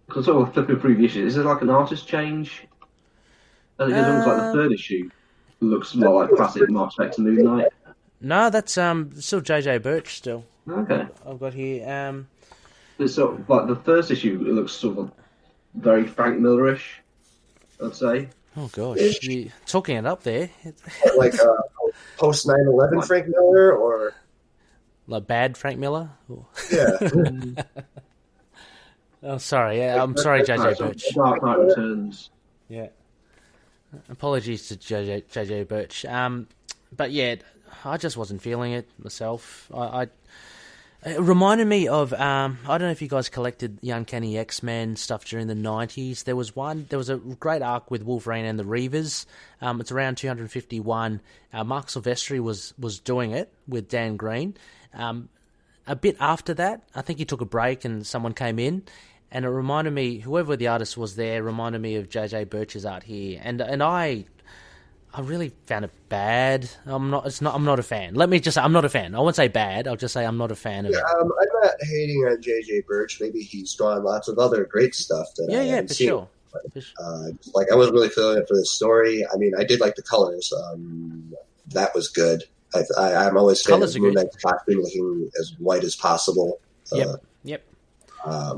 Because sort of flipping through the issue, is there an artist change? I think it looks like the third issue looks more like classic Mark Spector Moon Knight. No, that's still J.J. Birch still. Okay. I've got here. It's sort of the first issue. It looks sort of very Frank Miller-ish, I'd say. Oh gosh, you're talking it up there. Post 9/11 Frank Miller, or bad Frank Miller. Yeah. Oh, sorry. Yeah, I'm sorry, J.J. Birch. Dark Knight Returns. Yeah. Apologies to J.J. Birch. But yeah, I just wasn't feeling it myself. It reminded me of, I don't know if you guys collected the Uncanny X-Men stuff during the 90s. There was a great arc with Wolverine and the Reavers. It's around 251. Mark Silvestri was doing it with Dan Green. A bit after that, I think he took a break and someone came in, and it reminded me, whoever the artist was there, reminded me of J.J. Birch's art here. And I I really found it bad. I'm not a fan. Let me just say I'm not a fan. I won't say bad. I'll just say I'm not a fan of it. I'm not hating on J.J. Birch. Maybe he's drawn lots of other great stuff that I haven't seen. Sure. Like I wasn't really feeling it for the story. I mean, I did like the colors. That was good. I'm always fan of Moon Knight's costume looking as white as possible. Yep. But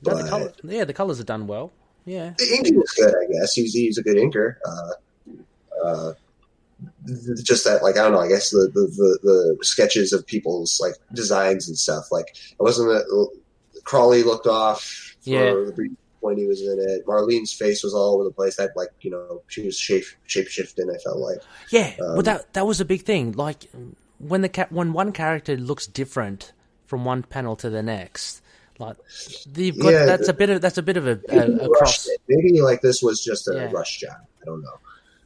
the colors are done well. Yeah. The inking is good, I guess. He's a good inker. Just that, like, I don't know, I guess the sketches of people's, like, designs and stuff, like, it wasn't Crawley looked off for the brief point he was in it. Marlene's face was all over the place. That, like, you know, she was shape-shifting, I felt like. Yeah, well, that was a big thing. Like, when one character looks different from one panel to the next, like, you've got, that's a bit of a cross. Maybe, like, this was just a rush job. I don't know.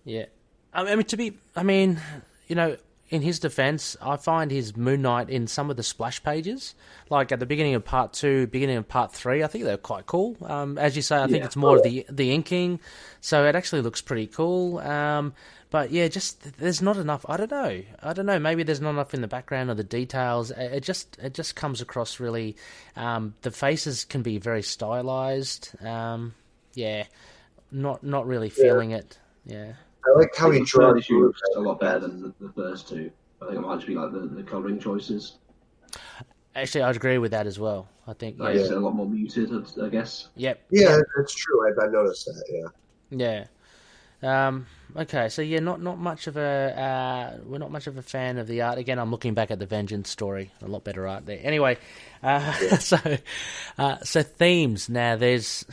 Yeah. You know, in his defense, I find his Moon Knight in some of the splash pages, like at the beginning of part 2, beginning of part 3, I think they're quite cool. As you say, I think it's more of the inking, so it actually looks pretty cool. But yeah, just there's not enough. I don't know. Maybe there's not enough in the background or the details. It just comes across really. The faces can be very stylized. Not really feeling it. Yeah. I like how he draws issue a lot better than the first two. I think it might just be like the colouring choices. Actually, I'd agree with that as well. I think it's a lot more muted, I guess. Yep. Yeah, that's true. I noticed that. Yeah. Yeah. Okay, so not much of a we're not much of a fan of the art. Again, I'm looking back at the Vengeance story. A lot better art there. Anyway, so themes. Now, there's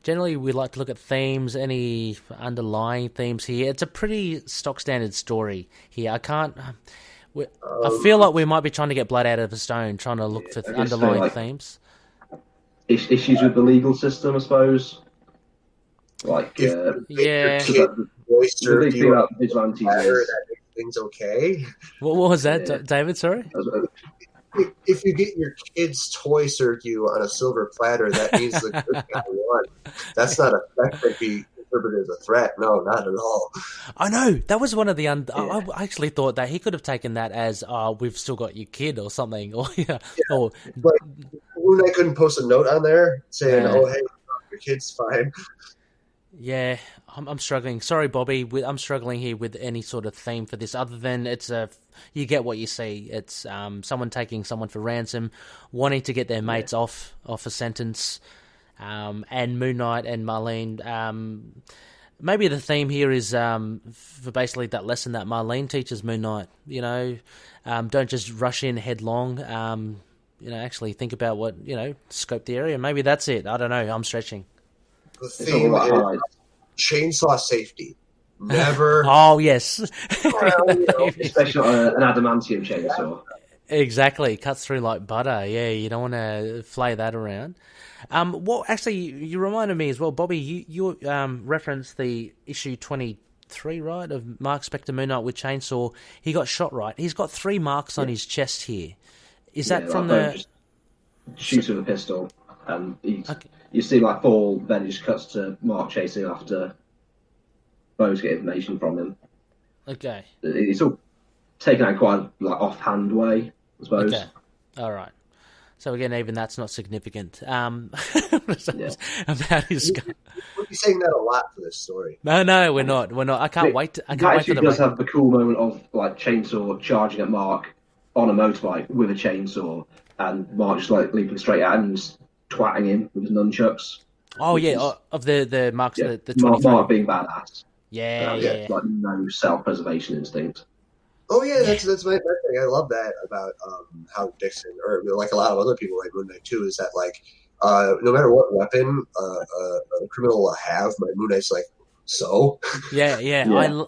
generally we like to look at themes, any underlying themes here. It's a pretty stock standard story here. I feel like we might be trying to get blood out of a stone, trying to look for underlying themes. Issues with the legal system, I suppose. Like, the big thing about vigilantes is everything's okay. What was that, David? Sorry. If you get your kids' toy served you on a silver platter, that means the good guy won. That could be interpreted as a threat. No, not at all. I know. That was one of the... I actually thought that he could have taken that as, we've still got your kid or something. Or Like, Moon Knight couldn't post a note on there saying, oh, hey, your kid's fine. Yeah, I'm struggling. Sorry, Bobby. I'm struggling here with any sort of theme for this, other than you get what you see. It's someone taking someone for ransom, wanting to get their mates off a sentence, and Moon Knight and Marlene. Maybe the theme here is for basically that lesson that Marlene teaches Moon Knight. You know, don't just rush in headlong. Actually think about what, scope the area. Maybe that's it. I don't know. I'm stretching. The theme is chainsaw safety. Never. Oh, yes. Especially an adamantium chainsaw. Exactly. Cuts through like butter. Yeah, you don't want to flay that around. Well, actually, you reminded me as well, Bobby, you referenced the issue 23, right, of Mark Spector Moon Knight with chainsaw. He got shot, right? He's got 3 marks on his chest here. Is that from the... Shoots with a pistol. You see, like, Paul then just cuts to Mark chasing after Bo's get information from him. Okay. It's all taken out quite like offhand way, I suppose. Okay. All right. So again, even that's not significant. About his gun. We'll be saying that a lot for this story. No, we're not. I can't wait. I can't wait for the. It does have the cool moment of like chainsaw charging at Mark on a motorbike with a chainsaw, and Mark just like leaping straight at him and just twatting him with his nunchucks. Oh yeah, of the Mark's the 23. Mark being badass. Yeah. Like no self-preservation instinct. Oh yeah, that's my thing. I love that about how Dixon, or like a lot of other people like Moon Knight too, is that like no matter what weapon a criminal will have, my Moon Knight's like, so. Yeah.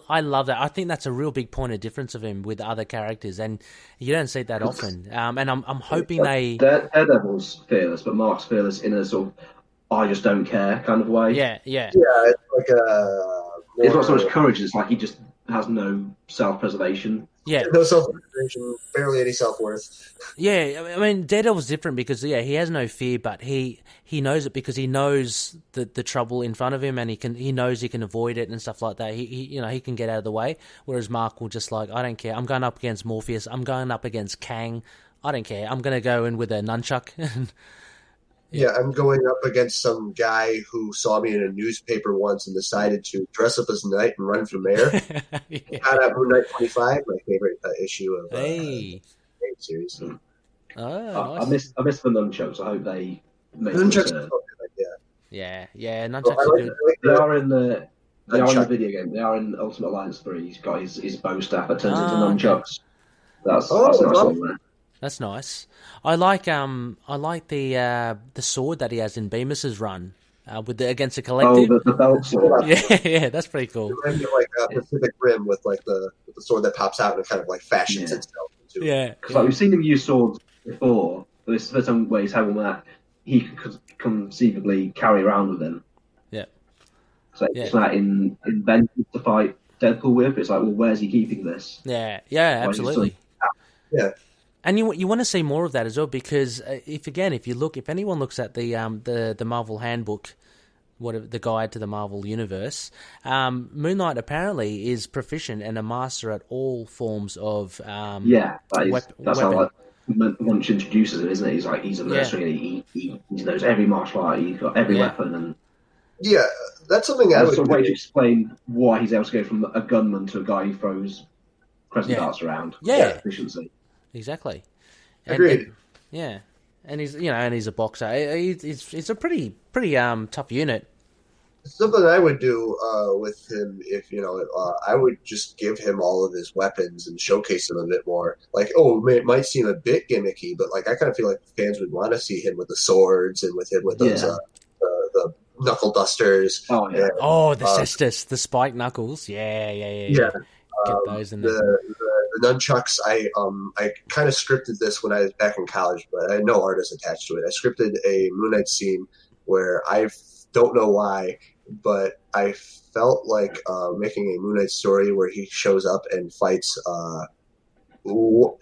I love that. I think that's a real big point of difference of him with other characters, and you don't see that often. And I'm hoping Daredevil's fearless, but Mark's fearless in a sort of I just don't care kind of way. Yeah. Yeah, it's like it's not so much courage. It's like he just has no self-preservation. Yeah. No self-preservation, barely any self-worth. Yeah, I mean, Daredevil's different because he has no fear, but he knows it because he knows the trouble in front of him, and he knows he can avoid it and stuff like that. He can get out of the way. Whereas Mark will just like, I don't care. I'm going up against Morpheus. I'm going up against Kang. I don't care. I'm going to go in with a nunchuck. Yeah, I'm going up against some guy who saw me in a newspaper once and decided to dress up as Knight and run for mayor. Yeah. Got out Moon Knight 25, my favorite issue of Hey. the series. Oh, I nice. miss the nunchucks. I hope they make a Nunchucks return. are so good, Yeah, nunchucks I are like, good. I like They are in the Nunchuck. video game. They are in Ultimate Alliance 3. He's got his bow staff that turns into Ah, nunchucks. That's Oh, a nice wow. one there. That's nice. I like the sword that he has in Bemis's run against the Oh, collective. the belt sword. Yeah, that's pretty cool. It reminds me of like Pacific Rim with like the sword that pops out and it kind of like fashions Yeah. itself into Yeah, Because like, we've seen him use swords before, but this is the first time where he's had one that he could conceivably carry around with him. Yeah. So it's like invented to fight Deadpool with. It's like, well, where's he keeping this? yeah, Why is he absolutely. Yeah. And you want to see more of that as well because if anyone looks at the Marvel Handbook, the guide to the Marvel Universe, Moon Knight apparently is proficient and a master at all forms of that's how like Munch introduces him, isn't it? He's like he's a mercenary. He knows every martial art. He's got every weapon, and Yeah, that's something I that's would a way to do. explain why he's able to go from a gunman to a guy who throws crescent Yeah. darts around. Yeah. Efficiency. Exactly. Agreed. And he's a boxer. He's a pretty tough unit. Something I would do with him, if I would just give him all of his weapons and showcase him a bit more. Like, it might seem a bit gimmicky, but like I kind of feel like fans would want to see him with the swords and with him with those the knuckle dusters. Oh yeah. The cestus, the spike knuckles. Yeah. Get those in there. The nunchucks. I kind of scripted this when I was back in college, but I had no artist attached to it. I scripted a Moon Knight scene where I don't know why, but I felt like making a Moon Knight story where he shows up and fights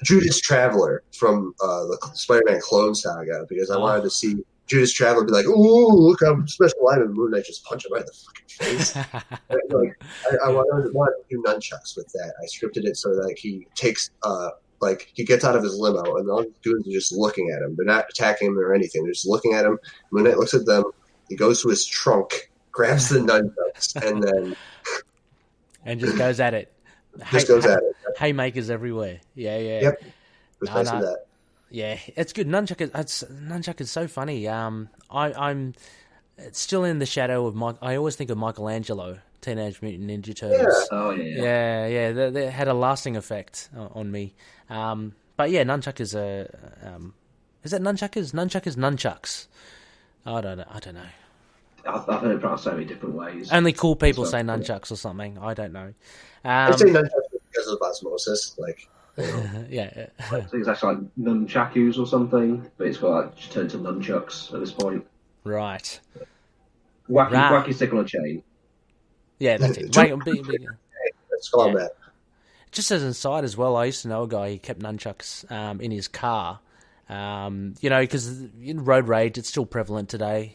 Judas Traveler from the Spider-Man Clone Saga, because I wanted to see Judas Traveler be like, "Ooh, look how special I am," and Moon Knight just punch him right in the fucking face. I wanted to do nunchucks with that. I scripted it so that he takes he gets out of his limo and all the dudes are just looking at him. They're not attacking him or anything. They're just looking at him. Moon Knight looks at them. He goes to his trunk, grabs the nunchucks, and then and just goes at it. Goes at it. Haymakers everywhere. Yeah. Yep. Precisely that. Yeah, it's good. Nunchuck is so funny. I'm still in the shadow of I always think of Michelangelo, Teenage Mutant Ninja Turtles. Yeah. Oh yeah. Yeah. They had a lasting effect on me. But yeah, nunchuck is a. Is that nunchuckers? Nunchucks. I don't know. I've heard it pronounced so many different ways. Only cool people say nunchucks or something. I don't know. I say nunchucks because of osmosis. Like, yeah. I think it's actually like nunchakus or something, but it's got like just turned to nunchucks at this point. Right. Wacky stick on a chain. Yeah, that's it. Let's call him that. Just as an aside as well, I used to know a guy who kept nunchucks in his car. Because in road rage, it's still prevalent today.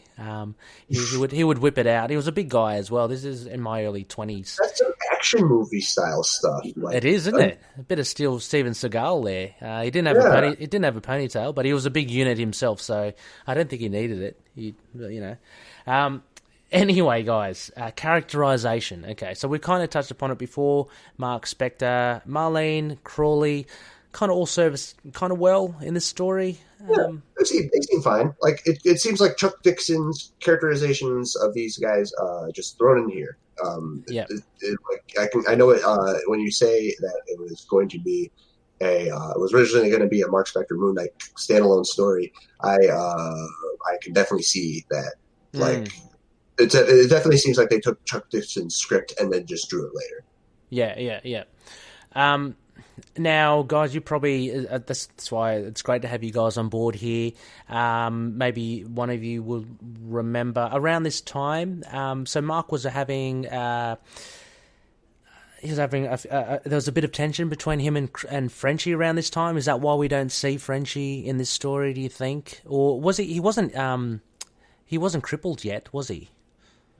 He would whip it out. He was a big guy as well. This is in my early 20s. That's some action movie style stuff. Like, it is, isn't it? A bit of Steven Seagal there. He didn't have a ponytail, but he was a big unit himself, so I don't think he needed it. Anyway, guys, characterization. Okay, so we kind of touched upon it before. Mark Spector, Marlene, Crawley, kind of all service kind of well in this story. They seem fine. Like it seems like Chuck Dixon's characterizations of these guys just thrown in here. I know it when you say that it was going to be it was originally going to be a Mark Spector Moon Knight standalone story. I can definitely see that. Like it definitely seems like they took Chuck Dixon's script and then just drew it later. Yeah. Now, guys, you probably that's why it's great to have you guys on board here. Maybe one of you will remember around this time. So Mark was having he's having there was a bit of tension between him and Frenchie around this time. Is that why we don't see Frenchie in this story? Do you think, or was he? He wasn't crippled yet, was he?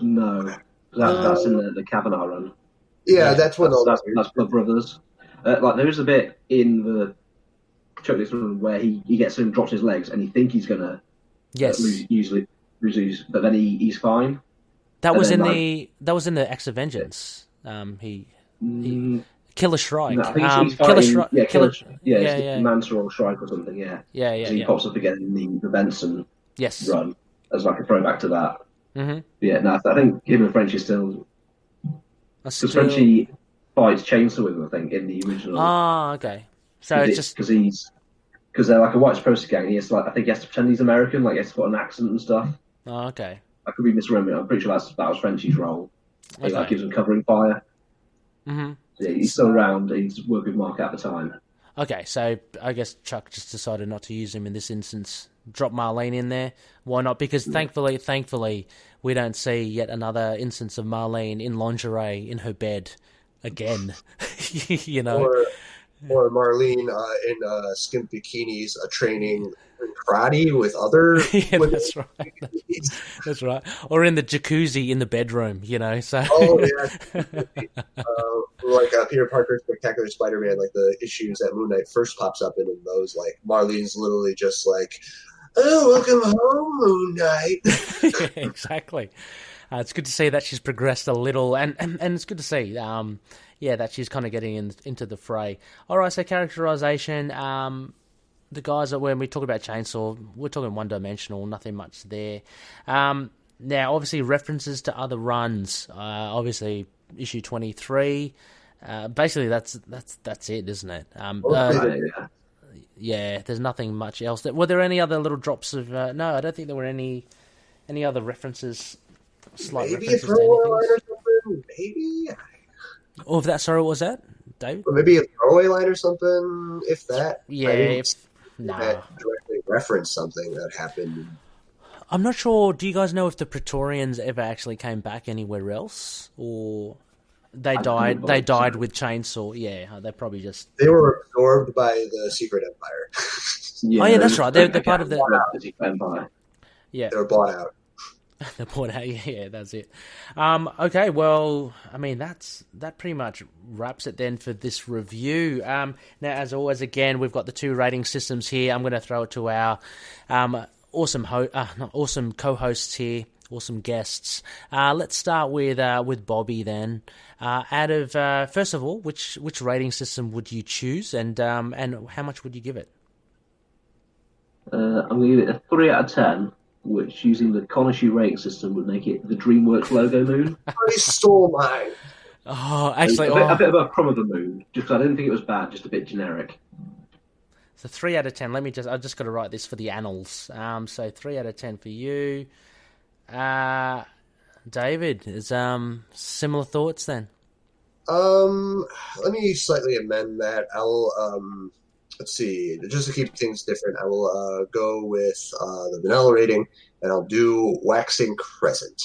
No, that's in the Kavanaugh run. Yeah, that's when that's Blood Brothers. Like there is a bit in the checklist run where he gets him, drops his legs, and you think he's gonna lose, but then he's fine. That was in the Acts of Vengeance. He Killer Shrike. No, I think he's fighting, Killer Mansour or Shrike or something. Yeah. He pops up again in the Benson run as like a throwback to that. Mm-hmm. Yeah, no, I think him and Frenchie still. Because Frenchie fights Chainsaw with him, I think, in the original. Ah, okay. So it's just because they're like a white supremacy gang. He has to, I think he has to pretend he's American, like he has to put an accent and stuff. Oh, okay. I could be misremembering. I'm pretty sure that was Frenchie's role. He like gives him covering fire. Mm-hmm. So, yeah, he's still around. He's working with Mark at the time. Okay, so I guess Chuck just decided not to use him in this instance. Drop Marlene in there. Why not? Because thankfully, we don't see yet another instance of Marlene in lingerie in her bed again. You know, or Marlene in skimp bikinis, training karate with other. Yeah, that's right. That's right. Or in the jacuzzi in the bedroom. You know, so. Oh yeah. Like Peter Parker's Spectacular Spider-Man, like the issues that Moon Knight first pops up in those, like Marlene's literally just like, "Oh, welcome home, Moon Knight." Yeah, exactly. It's good to see that she's progressed a little, and it's good to see, that she's kind of getting into the fray. All right, so characterization. The guys that when we talk about Chainsaw, we're talking one-dimensional, nothing much there. Now, obviously, references to other runs. Obviously, issue 23. Basically, that's it, isn't it? Yeah, there's nothing much else. Were there any other little drops of? No, I don't think there were any other references. Slight maybe references a throwaway line or something. Maybe. Oh, if that. Sorry, what was that, David? Or maybe a throwaway line or something. If that. Yeah. That directly reference something that happened. I'm not sure. Do you guys know if the Pretorians ever actually came back anywhere else, or they died? They died with Chainsaw. Yeah, they probably just. They were absorbed by the Secret Empire. Yeah, that's right. They're part of the Empire. Yeah, they were bought out. They're bought out. Yeah, that's it. Okay, well, I mean that pretty much wraps it then for this review. Now, as always, again, we've got the two rating systems here. I'm going to throw it to our awesome co-hosts here, awesome guests. Let's start with Bobby then. Out of first of all, which rating system would you choose, and how much would you give it? I'm going to give it a 3 out of 10. Which, using the Khonshu rating system, would make it the DreamWorks logo moon. I stole mine. Oh, actually... A bit of a Prom of the Moon. Just because I didn't think it was bad, just a bit generic. So 3 out of 10. I've just got to write this for the annals. So 3 out of 10 for you. David, is similar thoughts then? Let me slightly amend that. I'll... Let's see, just to keep things different, I will go with the vanilla rating, and I'll do Waxing Crescent.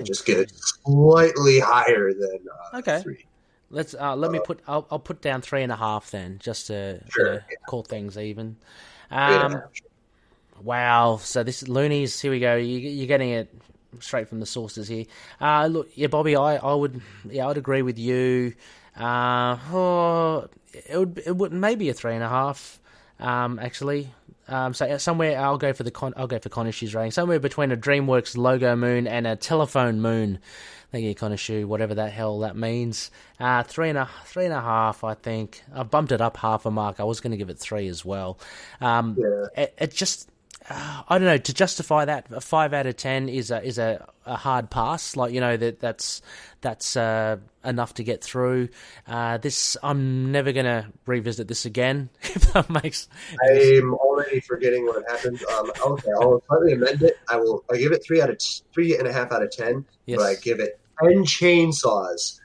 Just get it slightly higher than 3. Let's let me put. I'll put down 3.5 then, just to call things even. Wow. So this is Loonies. Here we go. You're getting it straight from the sources here. Look, yeah, Bobby, I'd agree with you. It would maybe a 3.5. Actually, so somewhere I'll go for Khonshu's rating. Somewhere between a DreamWorks logo moon and a telephone moon. Thank you, Khonshu, whatever the hell that means. 3.5. I think I've bumped it up half a mark. I was going to give it 3 as well. It just. I don't know, to justify that, a 5 out of 10 is a hard pass. Like, you know, that's enough to get through. I'm never going to revisit this again, if that makes... I'm already forgetting what happened. Okay, I'll slightly amend it. I'll give it 3.5 out of 10, yes. But I give it 10 chainsaws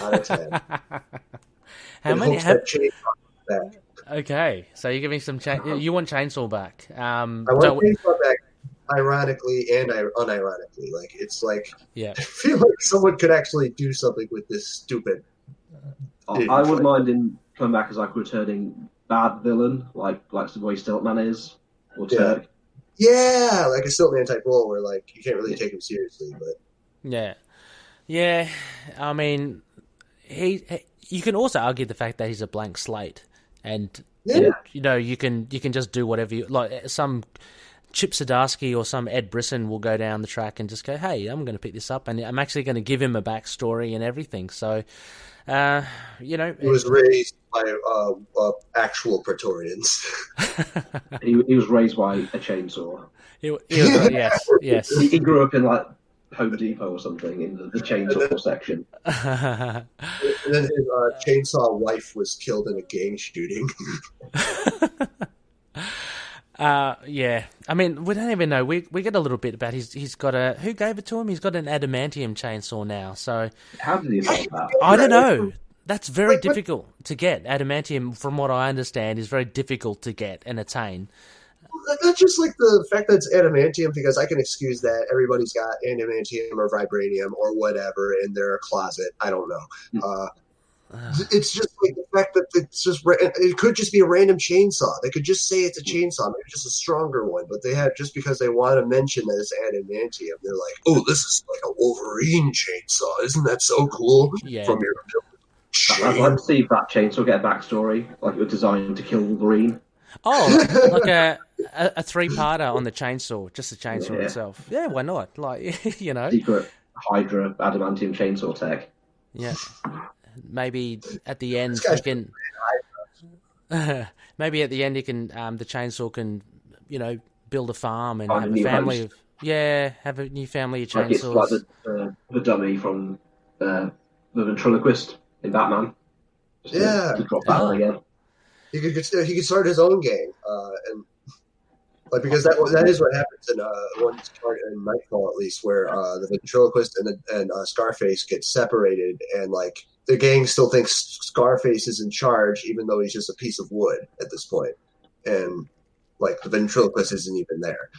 out of 10. How many? Okay, so you're giving some you want Chainsaw back. I want Chainsaw back. ironically and unironically. Like, it's like, Yeah. I feel like someone could actually do something with this stupid. I wouldn't mind him coming back as like a returning bad villain, like the way Stiltman is, or Turk. Yeah, like a Stiltman type role where like you can't really take him seriously, but yeah. I mean, you can also argue the fact that he's a blank slate, and you know you can just do whatever you like. Some Chip Zdarsky or some Ed Brisson will go down the track and just go, "Hey, I'm going to pick this up, and I'm actually going to give him a backstory and everything." So, you know, he was raised by actual Pretorians. he was raised by a chainsaw. He was, yes. He grew up in like Home Depot or something in the chainsaw section. And then his chainsaw wife was killed in a gang shooting. Yeah. I mean, we don't even know. We get a little bit about he's got a... Who gave it to him? He's got an adamantium chainsaw now, so... How did he afford that? I don't know. That's very difficult to get. Adamantium, from what I understand, is very difficult to get and attain. Not just like the fact that it's adamantium, because I can excuse that. Everybody's got adamantium or vibranium or whatever in their closet. I don't know. It's just like the fact that it's just... It could just be a random chainsaw. They could just say it's a chainsaw, maybe just a stronger one. But they have, just because they want to mention that it's adamantium, they're like, oh, this is like a Wolverine chainsaw. Isn't that so cool? Yeah. From your... I'd like to see if that chainsaw get a backstory, like it was designed to kill Wolverine. Oh, like a three-parter on the chainsaw, just the chainsaw itself. Yeah, why not? Like, you know. Secret Hydra adamantium chainsaw tech. Yeah. Maybe at the end you can... maybe at the end you can... the chainsaw can, you know, build a farm and have a family of... Yeah, have a new family of chainsaws. Like it's like the dummy from the ventriloquist in Batman. To drop that one again. He could start his own gang, and like, because that is what happens in one part in Nightfall, at least, where the ventriloquist and Scarface get separated, and like the gang still thinks Scarface is in charge, even though he's just a piece of wood at this point, and like the ventriloquist isn't even there.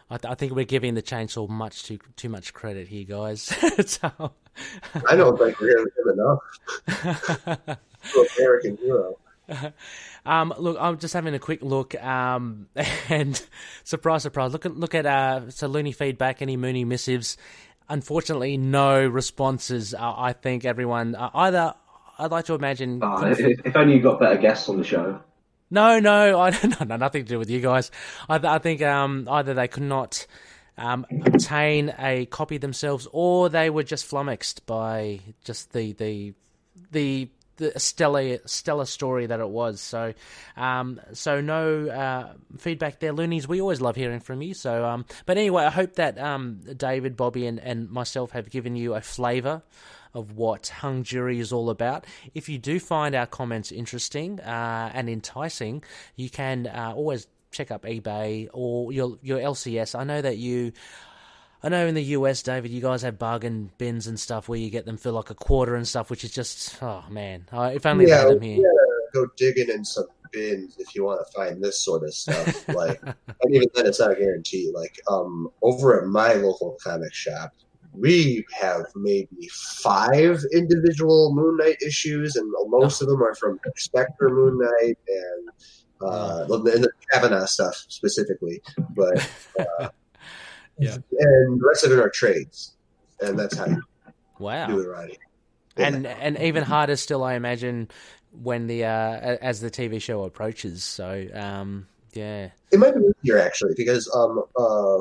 I think we're giving the chainsaw too much credit here, guys. So... I don't think we're giving him enough. American hero. Look, I'm just having a quick look, and surprise, look at so Looney feedback, any Moony missives. Unfortunately, no responses. I think everyone either. I'd like to imagine. If only you got better guests on the show. No, nothing to do with you guys. I think either they could not obtain a copy themselves, or they were just flummoxed by just the stellar story that it was. So no feedback there, Loonies. We always love hearing from you. So, but anyway, I hope that David, Bobby, and myself have given you a flavour of what Hung Jury is all about. If you do find our comments interesting and enticing, you can always check up eBay or your LCS. I know in the US, David, you guys have bargain bins and stuff where you get them for like $25 and stuff, which is just, oh man, if only they had them here. Go digging in some bins if you want to find this sort of stuff. Like, and even then, it's not a guarantee. Like, over at my local comic shop, we have maybe 5 individual Moon Knight issues, and most of them are from Spectre Moon Knight and the Kavanaugh stuff specifically. But and the rest of it are trades, and that's how you do it right. And even harder still, I imagine, when the as the TV show approaches. So it might be easier actually, because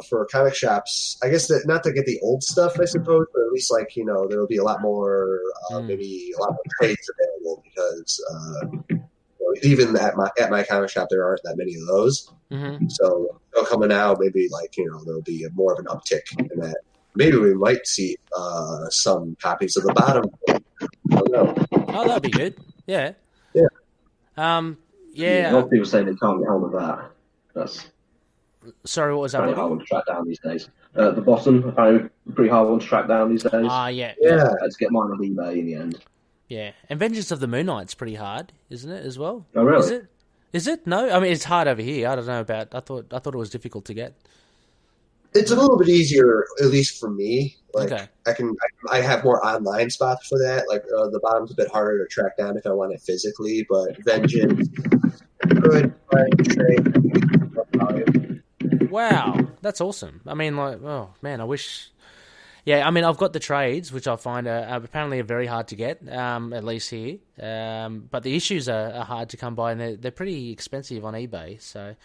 for comic shops, I guess that not to get the old stuff, I suppose, but at least like there'll be a lot more maybe a lot more trades available, because even at my comic shop there aren't that many of those. Mm-hmm. So coming out, maybe like there'll be more of an uptick in that. Maybe we might see some copies of the bottom. I don't know. Oh, that'd be good. Yeah. Yeah. Yeah. A lot of people say they can't get hold of that. That's sorry, what was that? Pretty hard one to track down these days. The bottom, apparently, pretty hard one to track down these days. Yeah. I had to get mine on eBay in the end. Yeah, and Vengeance of the Moon Knight's pretty hard, isn't it, as well? Oh, really? Is it? No, I mean it's hard over here. I don't know about. I thought it was difficult to get. It's a little bit easier, at least for me. Like Okay. I have more online spots for that. Like the bottom's a bit harder to track down if I want it physically, but Vengeance, good, trade. Wow, that's awesome. I mean, like, oh man, I wish. Yeah, I mean, I've got the trades, which I find are apparently are very hard to get, at least here. But the issues are hard to come by, and they're pretty expensive on eBay. So,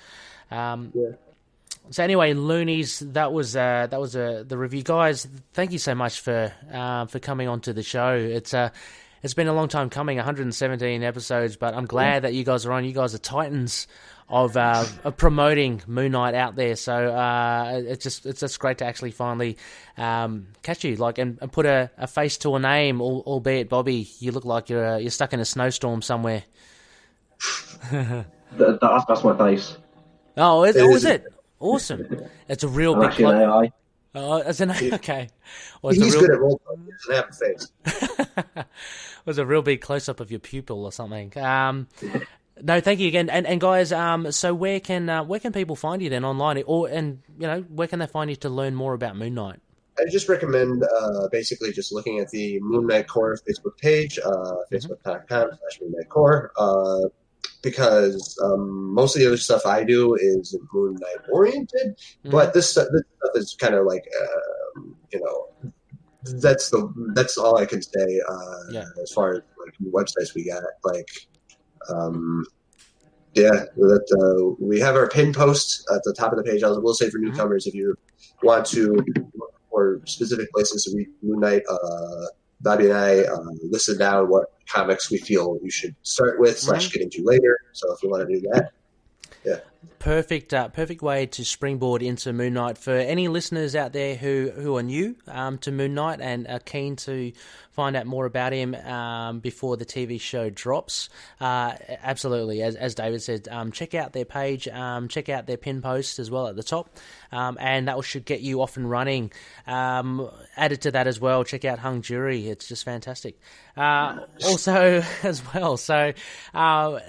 So anyway, Loonies, that was the review, guys. Thank you so much for coming onto the show. It's been a long time coming, 117 episodes, but I'm glad that you guys are on. You guys are titans of promoting Moon Knight out there. So it's just great to actually finally catch you, like, and put a face to a name. Albeit, Bobby, you look like you're stuck in a snowstorm somewhere. That's my face. Oh, is it? Awesome! It's a real big. Actually, an AI. Oh, it's an okay. Well, He's good at role playing. He doesn't have a face. It was a real big close up of your pupil or something. No, thank you again. And guys, so where can people find you then online, and where can they find you to learn more about Moon Knight? I just recommend basically just looking at the Moon Knight Core Facebook page, facebook.com/Moon Knight Core. Because most of the other stuff I do is Moon Knight oriented, but this stuff is kind of like that's all I can say as far as like websites we got. Like, we have our pin post at the top of the page. I will say for newcomers, if you want to look for specific places to read Moon Knight, Bobby and I listed down what comics we feel you should start with / get into later. So if you want to do that, yeah. Perfect way to springboard into Moon Knight for any listeners out there who are new to Moon Knight and are keen to find out more about him before the TV show drops. Absolutely, as David said, check out their page, check out their pin post as well at the top, and that should get you off and running. Added to that as well, check out Hung Jury. It's just fantastic. Also, as well, so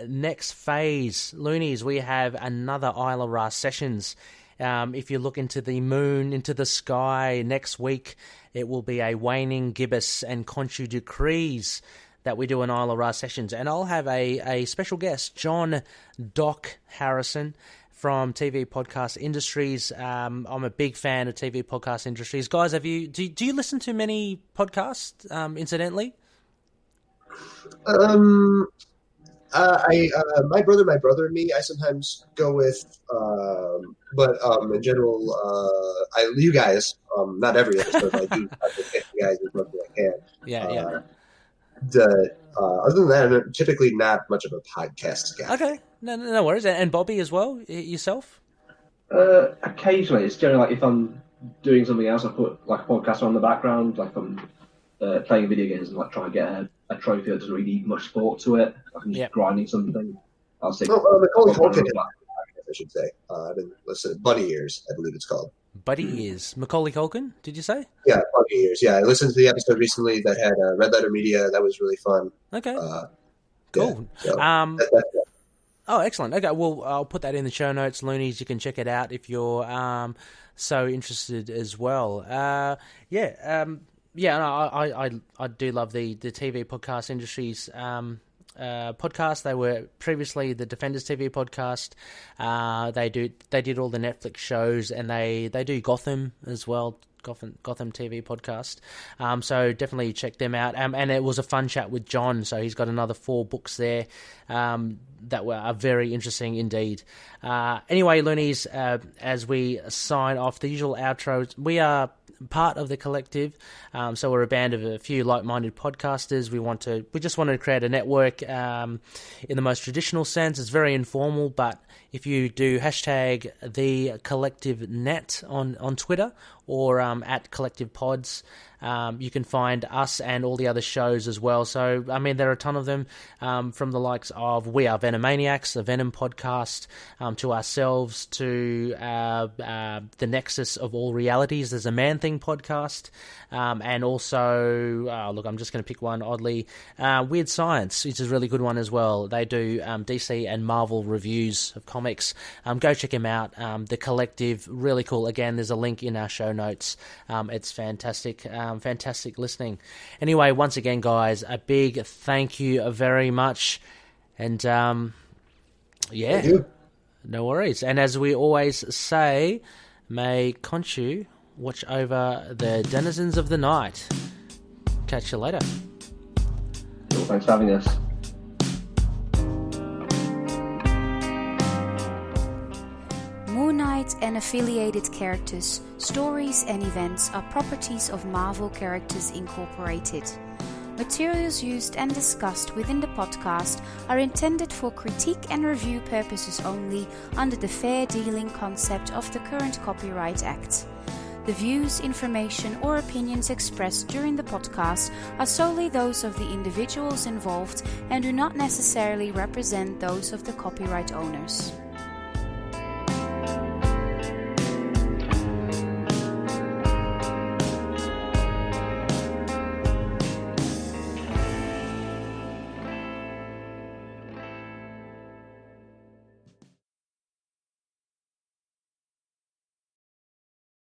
next phase, Loonies, we have another Isla Ra sessions. If you look into the moon, into the sky, next week it will be a waning gibbous and Khonshu decrees that we do an Isla Ra sessions. And I'll have a special guest, John Doc Harrison from TV Podcast Industries. I'm a big fan of TV Podcast Industries. Guys, do you listen to many podcasts, incidentally? My brother and me, I sometimes go with, but in general, you guys, not every episode, I do try to pick you guys as much as I can. Yeah. Other than that, I'm typically not much of a podcast guy. Okay, no worries. And Bobby as well, yourself? Occasionally, it's generally like if I'm doing something else, I put like a podcast on the background, like I'm playing video games and like trying to get a trophy that doesn't really need much thought to it. Like I'm just grinding something. I'll say. Macaulay Culkin, I should say. I've been listening. Buddy Ears, I believe it's called. Buddy Ears. Macaulay Culkin, did you say? Yeah, Buddy Ears. Yeah, I listened to the episode recently that had Red Letter Media. That was really fun. Okay. Cool. Yeah, so oh, excellent. Okay, well, I'll put that in the show notes, Loonies. You can check it out if you're so interested as well. I do love the TV Podcast Industries podcast. They were previously the Defenders TV podcast. They did all the Netflix shows, and they do Gotham as well. Gotham TV podcast. So definitely check them out. And it was a fun chat with John. So he's got another 4 books there that are very interesting indeed. Anyway, Loonies, as we sign off, the usual outros. We are part of the collective, so we're a band of a few like-minded podcasters. We just wanted to create a network in the most traditional sense. It's very informal, but if you do hashtag the collective net on Twitter or at Collective Pods. You can find us and all the other shows as well. So, I mean, there are a ton of them, from the likes of We Are Venomaniacs, the Venom podcast, to ourselves, to the Nexus of All Realities. There's a Man-Thing podcast, and also, look, I'm just going to pick one, oddly, Weird Science, which is a really good one as well. They do DC and Marvel reviews of comics. Go check them out. The Collective, really cool. Again, there's a link in our show notes. It's fantastic. Fantastic listening. Anyway, once again, guys, a big thank you very much. And, yeah, no worries. And as we always say, may Khonshu watch over the denizens of the night. Catch you later. Cool, thanks for having us. Moon Knight and affiliated characters, stories and events are properties of Marvel Characters Incorporated. Materials used and discussed within the podcast are intended for critique and review purposes only under the fair dealing concept of the current Copyright Act. The views, information or opinions expressed during the podcast are solely those of the individuals involved and do not necessarily represent those of the copyright owners.